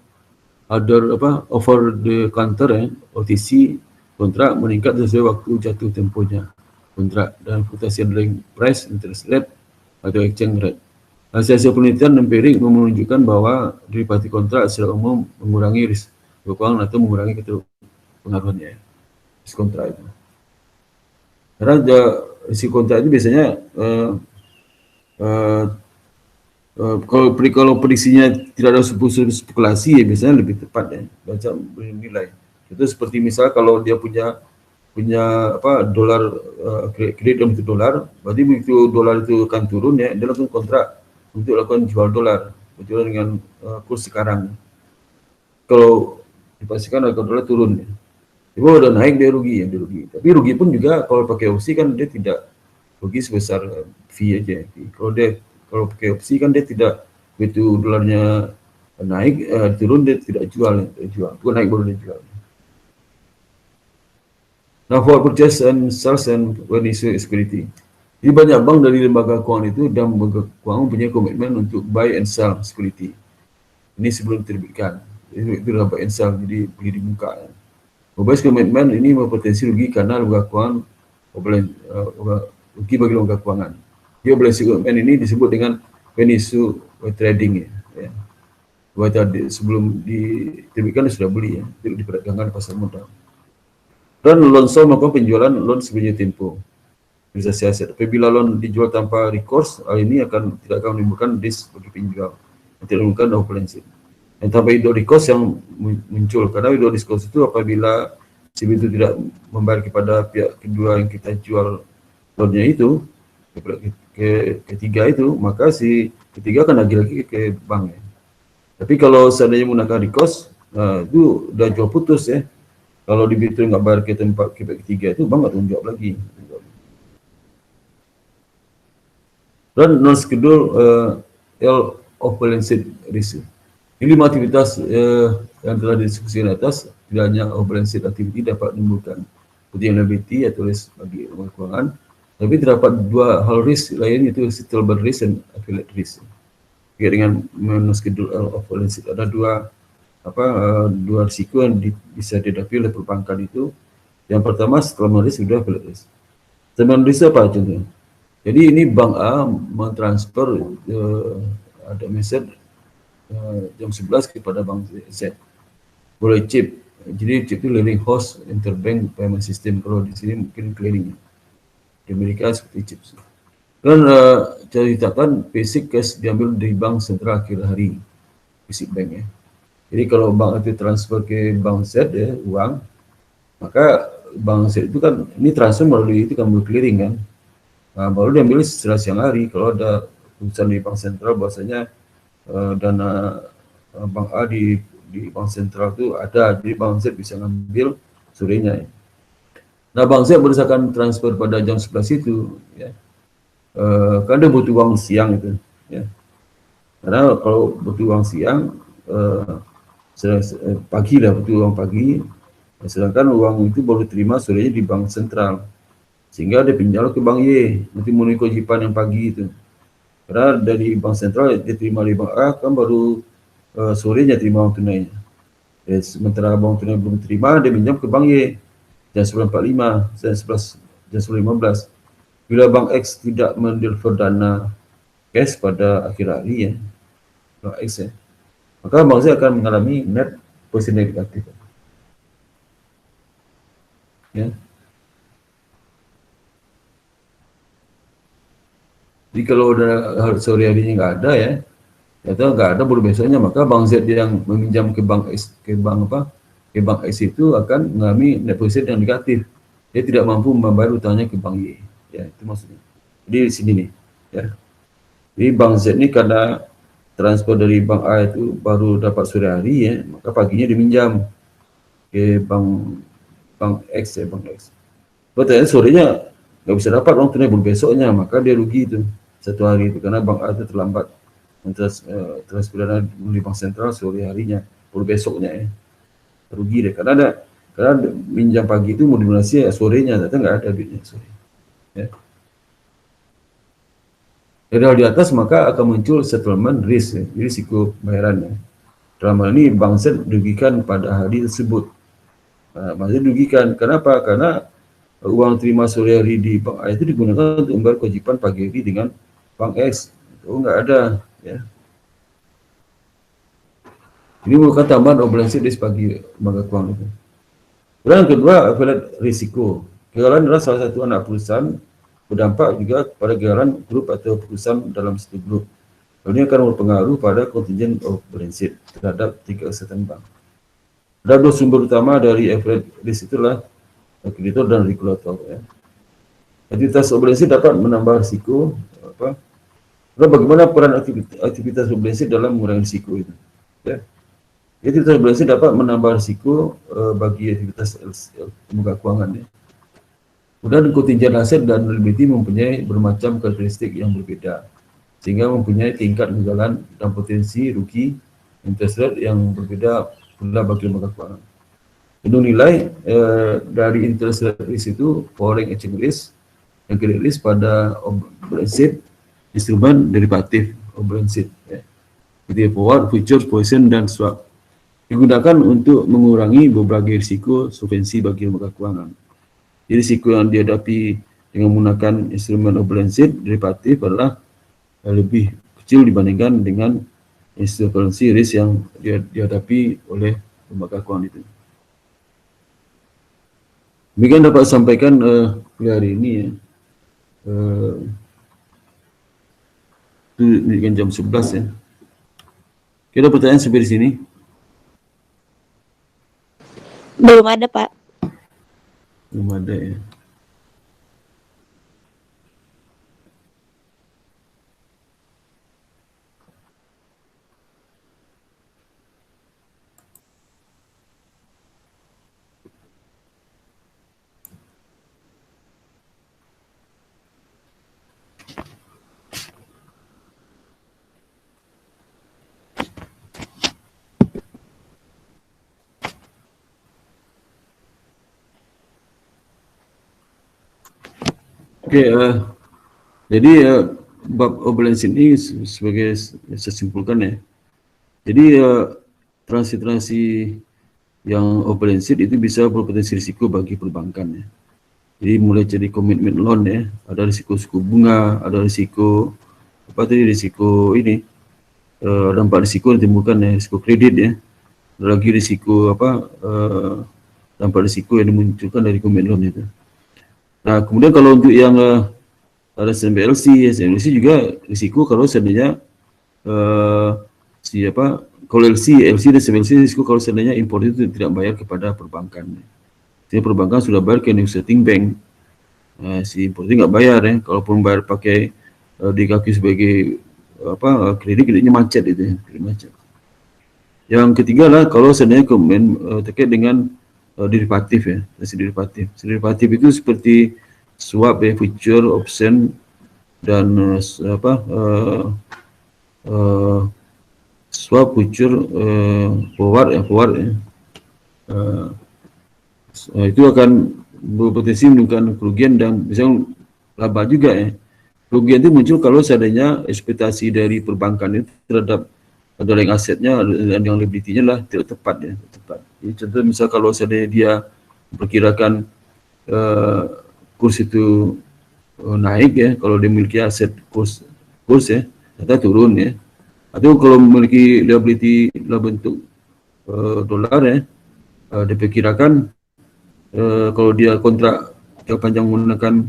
offer di kantor ya, OTC kontrak meningkat sesuai waktu jatuh tempohnya kontrak dan fluktuasi underlying price, interest rate, atau exchange rate. Hasil penelitian empirik menunjukkan bahwa derivatif kontrak secara umum mengurangi risiko keuangan atau mengurangi pengaruhannya risiko kontrak itu. Karena risiko kontrak itu biasanya kalau prediksinya tidak ada spekulasi ya biasanya lebih tepat ya, baca bernilai. Itu seperti misal kalau dia punya dolar, kredit dalam bentuk dolar, berarti begitu dolar itu akan turun ya, dia langsung kontrak untuk lakukan jual dolar dengan kurs sekarang. Kalau dipastikan harga dolar turun ya, kalau udah naik dia rugi. Tapi rugi pun juga kalau pakai opsi kan dia tidak rugi sebesar fee aja. Kalau pakai opsi kan dia tidak, begitu dolarnya naik turun dia tidak jual, bukan naik baru dia jual. Now for purchase and sales and when issue security. Jadi banyak bank dari lembaga keuangan itu dan lembaga keuangan punya komitmen untuk buy and sell security. Ini sebelum diterbitkan. Itu adalah buy and sell, jadi beli di muka. Berbasis komitmen ini berpotensi rugi karena lembaga keuangan rugi bagi lembaga keuangan. Dia boleh komitmen ini disebut dengan Penisu trading ya. Sebelum diterbitkan sudah beli ya, tidak diperdagangkan pasar modal. Dan loan sale melakukan penjualan loan sebelum tempo. Realisasi aset. Apabila loan dijual tanpa recourse, hal ini tidak akan menimbulkan risk bagi penjual. Tidak menimbulkan opulensi. Dan tanpa without recourse yang muncul, karena without recourse itu apabila si itu tidak membayar kepada pihak kedua yang kita jual loannya itu, ketiga itu, maka si ketiga akan lagi ke bank ya. Tapi kalau seandainya menggunakan recourse, itu udah jual putus ya. Kalau debitur nggak bayar ke tempat pihak ketiga itu, bank nggak tanggung jawab lagi. Dan non-schedule L of balance sheet risk. Ini 5 aktivitas yang telah didiskusikan atas, tidak hanya of balance sheet activity dapat menimbulkan kerugian liability atau risk bagi lembaga keuangan, tapi terdapat 2 hal risk lain, yaitu settlement risk dan affiliate risk. Dengan non-schedule L of balance sheet ada dua risiko yang bisa dihadapi oleh perbankan itu. Yang pertama settlement risk, kedua affiliate risk. Settlement risk apa contohnya? Jadi ini bank A mentransfer ada message jam 11 kepada bank Z. Boleh chip. Jadi chip itu clearing host interbank payment system. Kalau di sini mungkin clearing. Di Amerika seperti chip. Dan catatan basic cash diambil dari bank sentral akhir hari. Basic bank ya. Jadi kalau bank itu transfer ke bank Z ya, uang, maka bank Z itu kan ini transfer melalui itu kan clearing kan. Nah, baru diambil setelah siang hari. Kalau ada keputusan di bank sentral bahwasanya dana bank A di bank sentral itu ada, jadi bank Z bisa ngambil sorenya. Ya. Nah, bank Z berdasarkan transfer pada jam 11 itu, ya, kan dia butuh uang siang itu, ya. Karena kalau butuh uang siang, pagi lah butuh uang pagi, sedangkan uang itu baru terima sorenya di bank sentral. Sehingga dia pinjam ke bank Y, nanti memenuhi kewajiban yang pagi itu. Karena dari bank sentral dia terima di bank A, kan baru sorenya terima uang tunainya. Sementara uang tunai belum terima, dia pinjam ke bank Y jam 9.45, jam 11.15. Bila bank X tidak mendeliver dana cash pada akhir hari ya, bank X ya, maka bank Z akan mengalami net positif negatif. Ya. Jadi kalau udah sore harinya nggak ada ya, atau nggak ada baru besoknya, maka bank Z yang meminjam ke bank X itu akan mengalami net positif yang negatif. Dia tidak mampu membayar utangnya ke bank Y. Ya, itu maksudnya. Jadi di sini nih, ya. Jadi bank Z ini karena transfer dari bank A itu baru dapat sore hari ya, maka paginya diminjam ke bank X ya, bank X. Ternyata sorenya nggak bisa dapat uang tunai baru besoknya, maka dia rugi itu. 1 hari itu karena bank A itu terlambat transfer dana di bank sentral sore harinya, baru besoknya ya, rugi deh karena minjam pagi itu mau dilunasi ya sorenya, ternyata nggak ada duitnya sore. Ya. Dari di atas maka akan muncul settlement risk, ya, risiko bayarannya. Dalam hal ini bank Z dirugikan pada hari tersebut. Bank Z dirugikan, kenapa? Karena uang terima sore hari di bank A itu digunakan untuk membayar kewajiban pagi hari dengan bank X. Itu nggak ada, ya. Ini merupakan tambahan operasi risk bagi lembaga keuangan itu. Dan yang kedua, affiliate risiko. Kegagalan adalah salah satu anak perusahaan, berdampak juga pada kegagalan grup atau perusahaan dalam satu grup. Ini akan berpengaruh pada contingent of balance sheet terhadap tingkat kesehatan bank. Ada 2 sumber utama dari affiliate risk itulah kreditor dan regulator. Ya. Aktivitas balance sheet dapat menambah risiko. Lalu bagaimana peran aktivitas balance sheet dalam mengurangi risiko itu? Ya. Aktivitas balance sheet dapat menambah risiko bagi aktivitas lembaga keuangan. Ya. Kemudian kontingent aset dan liability mempunyai bermacam karakteristik yang berbeda, sehingga mempunyai tingkat kegagalan dan potensi rugi interest rate yang berbeda pula bagi lembaga keuangan. Untuk nilai dari interest rate risk itu foreign exchange risk, yang credit risk pada balance sheet instrumen derivatif balance sheet. Ya. Jadi forward, futures, position, dan swap digunakan untuk mengurangi berbagai risiko solvensi bagi lembaga keuangan. Jadi risiko yang dihadapi dengan menggunakan instrumen balance sheet derivatif adalah lebih kecil dibandingkan dengan solvency risk yang dihadapi oleh lembaga keuangan itu. Demikian dapat sampaikan hari ini ya. Itu jam 11 ya. Kita pertanyaan sampai di sini. Belum ada, Pak. Belum ada ya. Oke, jadi bab balance ini sebagai saya simpulkan ya. Jadi transaksi yang balance sheet itu bisa berpotensi risiko bagi perbankan ya. Jadi mulai dari komitmen loan ya, ada risiko suku bunga, ada risiko apa tadi risiko ini, ada 4 risiko yang ditimbulkan ya, risiko kredit ya, ada lagi risiko apa, dampak risiko yang dimunculkan dari komitmen loan itu. Nah, kemudian kalau untuk yang ada SMBLC juga risiko kalau seandainya kalau LC dan SMBLC risiko kalau seandainya impor itu tidak bayar kepada perbankan. Jadi perbankan sudah bayar ke Setting Bank, si impor itu nggak bayar ya. Kalaupun bayar pakai dikaki sebagai kreditnya macet itu ya, macet. Yang ketiga lah kalau seandainya terkait dengan derivatif ya, derivatif itu seperti swap ya, future, option, dan swap, future, forward ya, itu akan berpotensi menimbulkan kerugian dan bisa laba juga ya. Kerugian itu muncul kalau seandainya ekspektasi dari perbankan itu terhadap underlying asetnya dan yang liability-nya lah tidak tepat ya, tepat. Jadi contoh misal kalau seandainya dia memperkirakan kurs itu naik ya, kalau dia memiliki aset kurs ya, ternyata turun ya. Atau kalau memiliki liability dalam bentuk dolar ya, diperkirakan kalau dia kontrak jangka panjang menggunakan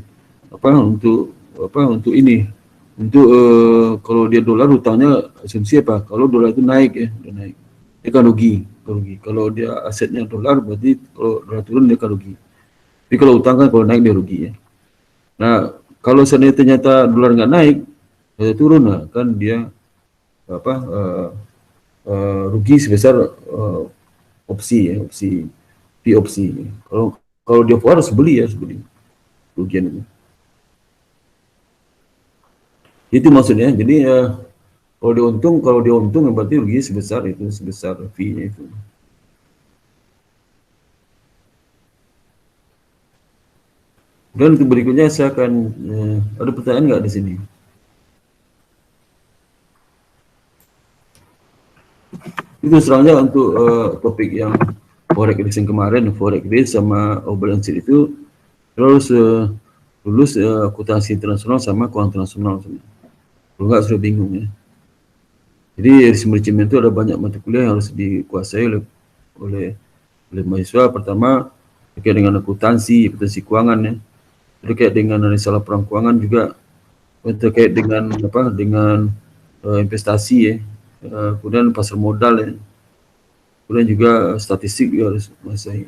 untuk ini, untuk kalau dia dolar hutangnya asumsi apa? Kalau dolar itu naik ya, dia kan rugi. Kalau dia asetnya dolar berarti kalau dolar turun dia kan rugi. Tapi kalau hutang kan kalau naik dia rugi ya. Nah, kalau seandainya ternyata dolar nggak naik, dia turun lah, kan dia rugi sebesar opsi ya, opsi. Kalau dia forward harus beli rugian itu. Itu maksudnya. Jadi kalau dia untung berarti rugi sebesar fee-nya itu. Dan untuk berikutnya saya akan ada pertanyaan nggak di sini? Itu serangnya untuk topik yang forex risk yang kemarin, forex risk sama balance sheet itu terus lulus akuntansi internasional sama keuangan internasional. Kalau nggak sudah bingung ya. Jadi risk management itu ada banyak mata kuliah yang harus dikuasai oleh mahasiswa. Pertama terkait dengan akuntansi keuangan ya, terkait dengan analisa laporan keuangan juga, terkait dengan investasi ya, kemudian pasar modal ya, kemudian juga statistik juga harus menguasai.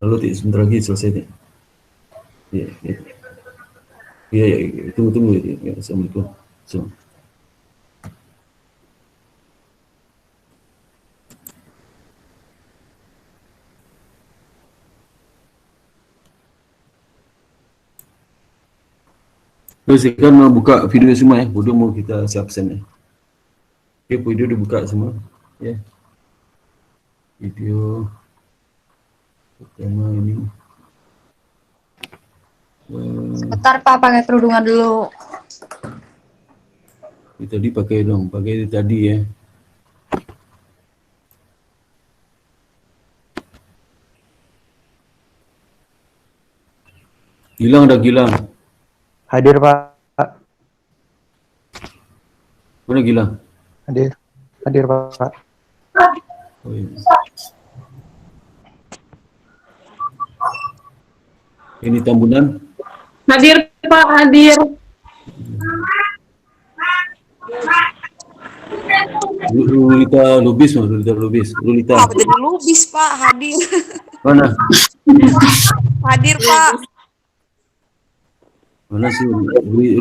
Lalu sebentar lagi selesai deh. Ya, tunggu ya. Assalamualaikum. Terus saya kan buka video semua ya, video mau kita siap send ya. Oke, video dibuka semua. Ya. Video pertama ini. Sebentar Pak, pakai kerudungan dulu. Tadi pakai dong, pakai tadi ya. Gilang dah Gilang. Hadir Pak. Mana Gilang? Hadir Pak. Oh, iya. Ini Tambunan. Hadir Pak, hadir. Rulita Lubis, Rulita Lubis. Rulita. Apa jadi lubis Pak, hadir. Mana? Hadir Pak. Mana sih?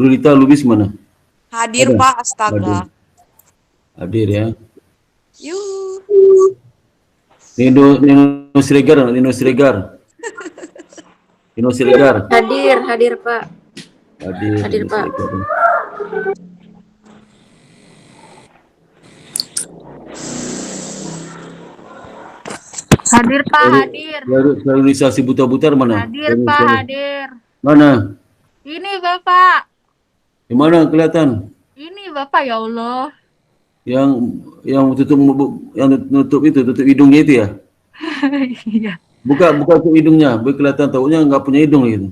Rulita Lubis mana? Hadir Ada? Pak, astaga. Hadir ya. Yuh. Nino Siregar, Nino Siregar. Nino Siregar. Hadir Pak. Hadir Hadir, Pak. Siregar. Hadir Pak, hadir. Realisasi buta-butar mana? Hadir Pak, hadir. Mana? Ini Bapak. Di mana kelihatan? Ini Bapak, ya Allah. Yang tutup hidungnya itu ya? Iya. Buka tutup hidungnya, biar kelihatan taunya nggak punya hidung gitu.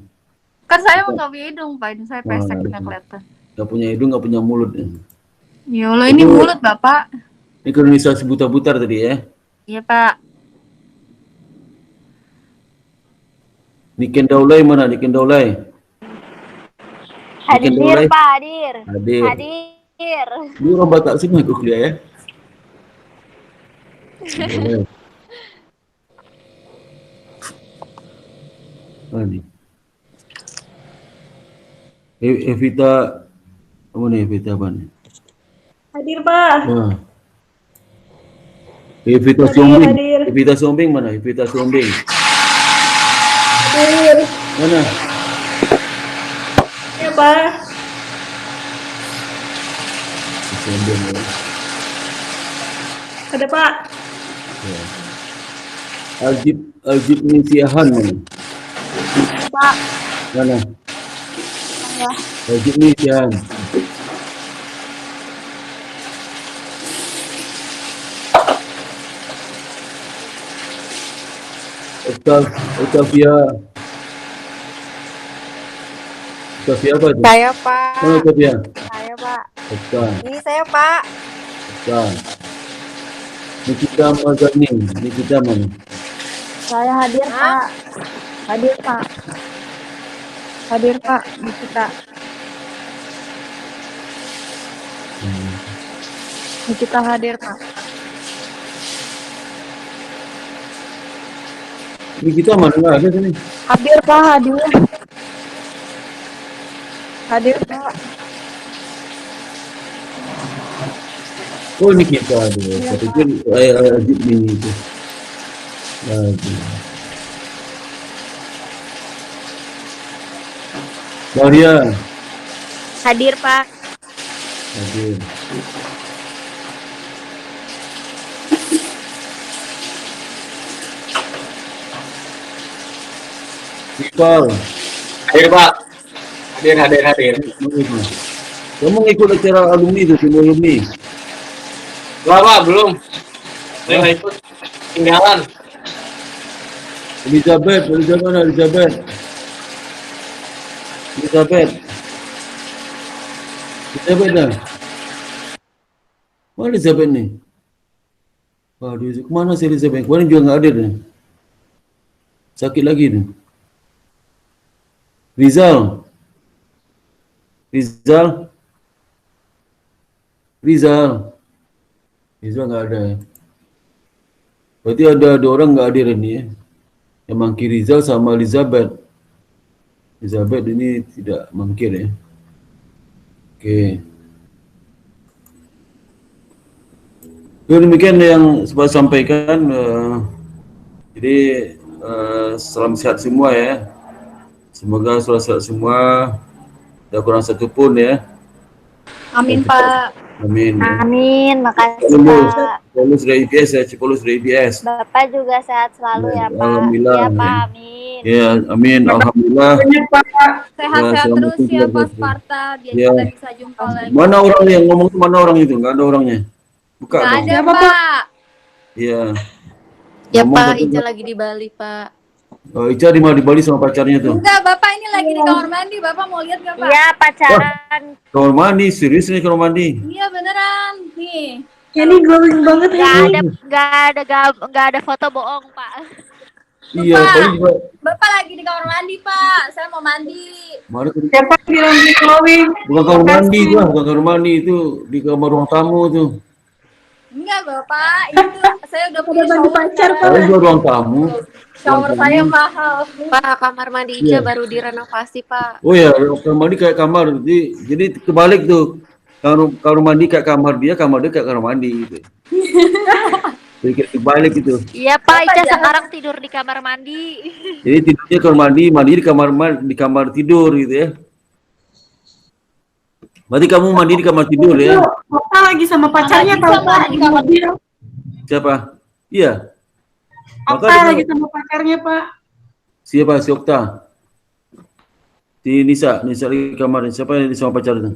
Kan saya nggak punya hidung Pak, ini saya pesek nggak kelihatan. Nggak punya hidung, nggak punya mulut. Ya Allah, ini mulut Bapak. Ini kronisasi buta-butar tadi ya? Iya Pak. Niken Daulay mana? Niken Daulay? Hadir Daulay? Pak, hadir. Hadir. Hadir. Ini orang Batak semua ikut kuliah ya? Boleh. Mana ni? Evita, mana Evita apa ni? Hadir Pak. Ah. Evita Sombing. Evita Sombing mana? Evita Sombing. Hadir. Mana? Ya Pak. Sombing ya. Ada Pak. Ya. Aljib ni Siahan mana? Pak. Mana? Aljib ni Siahan. Octavia apa tu? Saya Pak. Mana Octavia? Saya Pak. Octavia. Ini saya Pak. Nikita Mazani, Nikita mana? Saya hadir Pak. Hadir Pak. Hadir Pak. Nikita. Nikita hadir Pak. Nikita mana nggak ada sini? Hadir Pak, hadir. Hadir Pak. Oh Nikita ada. Saya pikir Ajib ni itu. Maria. Hadir Pak. Hadir. Iqbal. Hadir Pak. Hadir. Kamu ikut acara alumni tu, semua alumni. Belum Pak, belum. Saya nggak ikut. Tinggalan. Elizabeth mana Elizabeth? Elizabeth dah. Mana Elizabeth ni? Waduh, kemana si Elizabeth? Kemarin juga nggak ada ni. Sakit lagi tu. Rizal nggak ada. Berarti ada dua orang nggak hadir ni ya. Yang mangkir Rizal sama Elizabeth. Elizabeth ini tidak mangkir ya. Okey. So, demikian yang saya sampaikan. Jadi salam sihat semua ya. Semoga selalu sihat semua. Tak kurang satu pun ya. Amin Pak. Amin. Ya. Amin, makasih Lulus. Pak. Lulus dari IBS ya, Cipulus dari IBS. Bapak juga sehat selalu ya Pak. Alhamdulillah. Ya Pak, amin. Ya, amin. Alhamdulillah. Sehat-sehat Ya, terus selamat ya tinggal, Pak Pak. Sparta, biar Ya. kita bisa jumpa lagi. Mana orang yang ngomong itu? Mana orang itu? Nggak ada orangnya. Buka Nggak dong. ada Pak. Iya. Ya Ngomong Pak, tapi- Ica lagi di Bali Pak. Oh, Ica di mana? Di Bali sama pacarnya tuh. Enggak, Bapak ini lagi di kamar mandi. Bapak mau lihat nggak Pak? Iya pacaran. Kamar mandi, serius nih kamar mandi. Iya beneran. Nih. Ini glowing banget Nggak ada foto bohong Pak. Iya, Pak. paling juga. Bapak lagi di kamar mandi Pak. Saya mau mandi. Mana tuh? Siapa bilang di glowing? Bukan kamar mandi itu, bukan kamar mandi itu di kamar ruang tamu tuh. Enggak Bapak, itu saya udah punya mandi shower pacar, sekarang. Kalau juga ruang tamu. Shower saya mahal. Pak, kamar mandi Iya. Ica baru direnovasi Pak. Oh ya, kamar mandi kayak kamar. Jadi kebalik tuh. Kamar mandi kayak kamar dia kayak kamar mandi gitu. Jadi kayak kebalik gitu. Iya Pak, Ica sekarang tidur di kamar mandi. Jadi tidurnya kamar mandi di kamar tidur gitu ya. Berarti kamu mandi di kamar tidur ya? Bapak lagi sama pacarnya Lagi tahu sama Pak di di kamar mobil. Siapa? Iya. Okta Maka lagi sama pacarnya Pak. siapa si Okta? Si Nisa di kamar. Siapa yang sama pacar itu?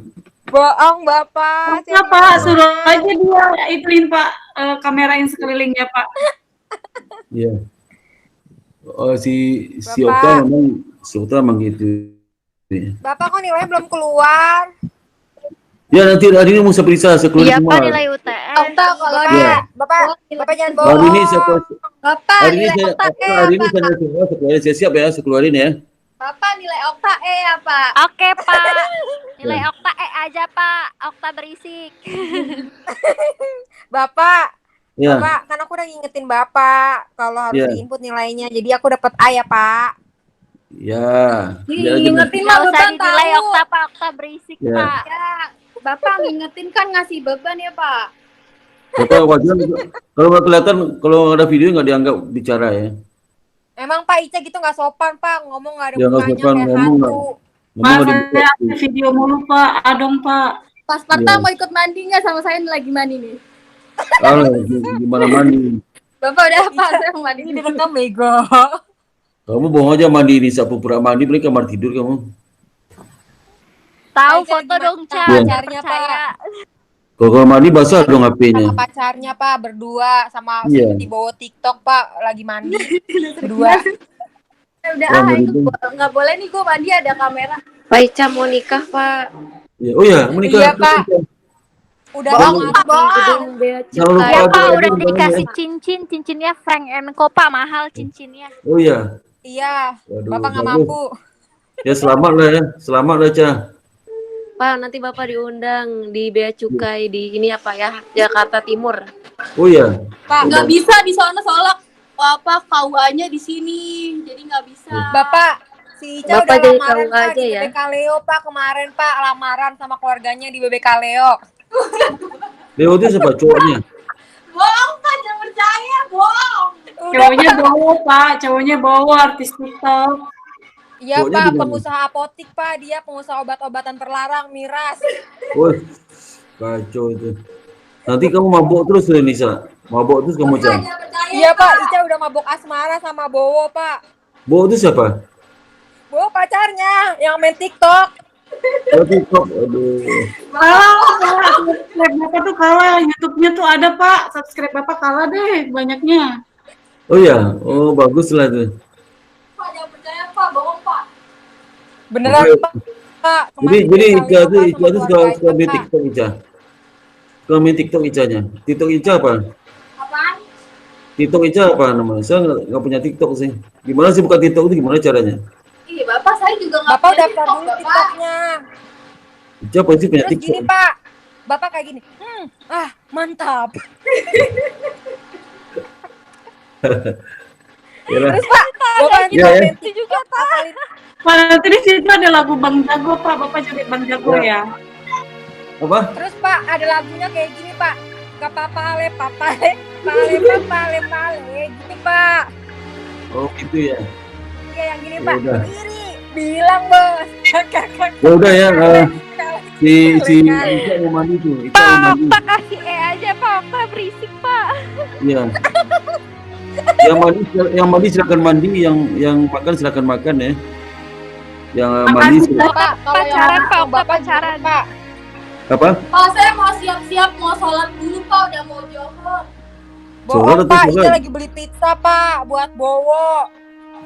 Bohong Bapak. Okta Pak, suruh aja dia ituin Pak, kamerain sekelilingnya Pak. Iya. Oh, si Bapak. Okta memang gitu. Bapak kok nilainya belum keluar? Ya nanti hari ini mau saya periksa sekeluar Iya semua. Pak, nilai UTS. Okta kalau Bapak, Iya. Bapak jangan bohong. Hari ini saya Bapak hari ini nilai saya Okta E hari ini apa? saya keluarin, saya siap ya, saya keluarin ya. Bapak nilai Okta E apa? Oke Pak, nilai Okta E aja Pak, Okta berisik. Bapak, Ya. Bapak, kan aku udah ngingetin Bapak kalau harus Iya. diinput nilainya. Jadi aku dapat A ya, Pak. Ya. Biar aja, Ngingetin Nggak mah usah beban dinilai tahu. Okta Pak, Okta berisik Ya. Pak. Ya, Bapak ngingetin kan ngasih beban ya Pak. Bapak wajar kalau nggak kelihatan, kalau ada video nggak dianggap bicara ya. Emang Pak Ica gitu nggak sopan, Pak. Ngomong nggak ada Ya, nggak gunanya sopan, kayak ngomong hantu. Ngomong Mas, nggak saya dibuka. video mulu Pak, adong Pak. Pas Sparta Iya. mau ikut mandi nggak sama saya lagi mandi nih? Ah, gimana mandi? Bapak udah apa? Saya mau mandi. Ini direkam bego. Kamu bohong aja mandi ini, sapu pura mandi beli kamar tidur kamu. Tahu Aja foto gimana dong Ca, Iya. biar Pacarnya, percaya. Kalau kamar mandi basah dong HP-nya. Sama pacarnya, Pak, berdua sama Iya. di bawah TikTok, Pak, lagi mandi. Berdua. Udah Wah, itu begitu. nggak boleh nih gue mandi ada kamera. Pak Ica mau nikah Pak. Ya. Oh ya, menikah. Iya, Pak. Udah Bohong, lama, Pak. Gedung Bea Jangan lupa Cukai. Ya ada Pak, udah yang dikasih banyak. cincinnya Frank & Co Pak, mahal cincinnya. Oh ya. Iya. Waduh, Bapak nggak bagus. mampu. Ya selamat lah ya, selamat lah Ca. Pak, nanti Bapak diundang di Bea Cukai di ini apa ya, Jakarta Timur. Oh ya. Pak, Nggak bisa di sana soalnya apa KUA-nya di sini, jadi nggak bisa. Bapak, si Ica Bapak udah jadi lamaran, tahu Pak, aja di ya. BBK Leo, Pak. Kemarin, Pak, lamaran sama keluarganya di BBK Leo. Leo itu siapa cowoknya? Bohong Pak, jangan percaya, bohong. Cowoknya bawa Pak, cowoknya bawa artis TikTok. Iya, Cowoknya Pak, di mana? pengusaha apotik, Pak. Dia pengusaha obat-obatan terlarang, miras. Woi, kacau itu. Nanti kamu mabuk terus ya Nisa. Mabuk terus kamu Ca. Jangan percaya. Iya, Pak. Ica udah mabok asmara sama Bowo, Pak. Mabuk itu siapa? Bowo pacarnya yang main TikTok. Oh, TikTok. Aduh. Kalah, subscribe Bapak tuh kalah, YouTube-nya tuh ada Pak, subscribe Bapak kalah deh banyaknya. Oh ya, oh bagus lah tuh. Pak, jangan percaya Pak, bohong Pak. Beneran, Oke. Pak. Pak, Jadi kemarin Ica BBK tuh Leo, Pak, Ica sama tuh suka keluarganya, main Pak. TikTok Ica. Suka main TikTok Icanya. TikTok Ica apa? Apaan? TikTok Ica apa namanya? Saya nggak punya TikTok sih. Gimana sih buka TikTok itu gimana caranya? Ih, Bapak saya juga nggak Bapak punya daftar TikTok, dulu Bapak. TikToknya. Ica pasti punya Terus TikTok. gini, Pak. Bapak kayak gini. Mantap. Ya lah. Terus, Pak, Bapak nanti Iya, kalau ya. main TikTok, hafalin. Pak, nanti di situ ada lagu Bang Jago Pak, Bapak jadi Bang Jago ya. Apa? Terus, Pak, ada lagunya kayak gini, Pak. Kapapale, papale, pale, papale, pale. Gitu, Pak. Oh gitu ya. Iya, yang gini, Ya Pak. udah. Iri, bilang, Bos. Kakak. Ya udah ya. Kalau Si Keringat. Ica mau mandi tuh, Ica mau Pak, mandi. Okta kasih aja Pak, Okta berisik Pak. Iya. Yang mandi silakan mandi, yang makan silakan makan ya. Yang mandi silakan. Pak, kalau yang Pacaran, Pak, mau Okta Bapak pacaran. Pak. Apa? Pak, saya mau siap-siap mau sholat dulu Pak, udah mau johor. Sholat Bohong atau Pak, sholat? Ica lagi beli pizza Pak buat Bowo.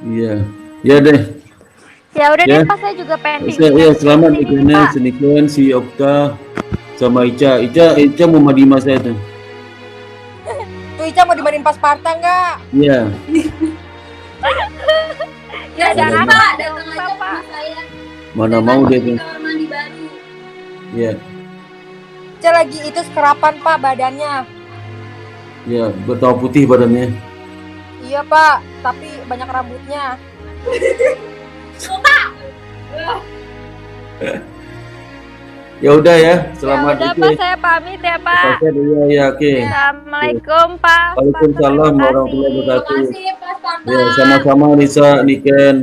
Iya. Ya deh. Ya udah Ya. deh Pak, saya juga pengen Ya, selamat di sini, Nikene, Pak. si Niken, si Okta, sama Ica. Ica mau mandi sama saya tuh. Tuh Ica mau dimandiin pas Sparta nggak? Iya. Ya, Jangan Pak, dong, datang aja Pak. Pak saya. Mana Saya mau mandi dia di tuh. kamar mandi baru. Iya. Ica lagi itu sekerapan Pak badannya. Iya, bertambah putih badannya. Iya Pak, tapi banyak rambutnya. Ya udah ya, Ya selamat udah itu. Pak, saya pamit ya Pak. Ya, oke. Assalamualaikum Pak. Waalaikumsalam Terima kasih. warahmatullahi Terima wabarakatuh. kasih Pak Sparta. Ya, sama-sama Nisa, Niken.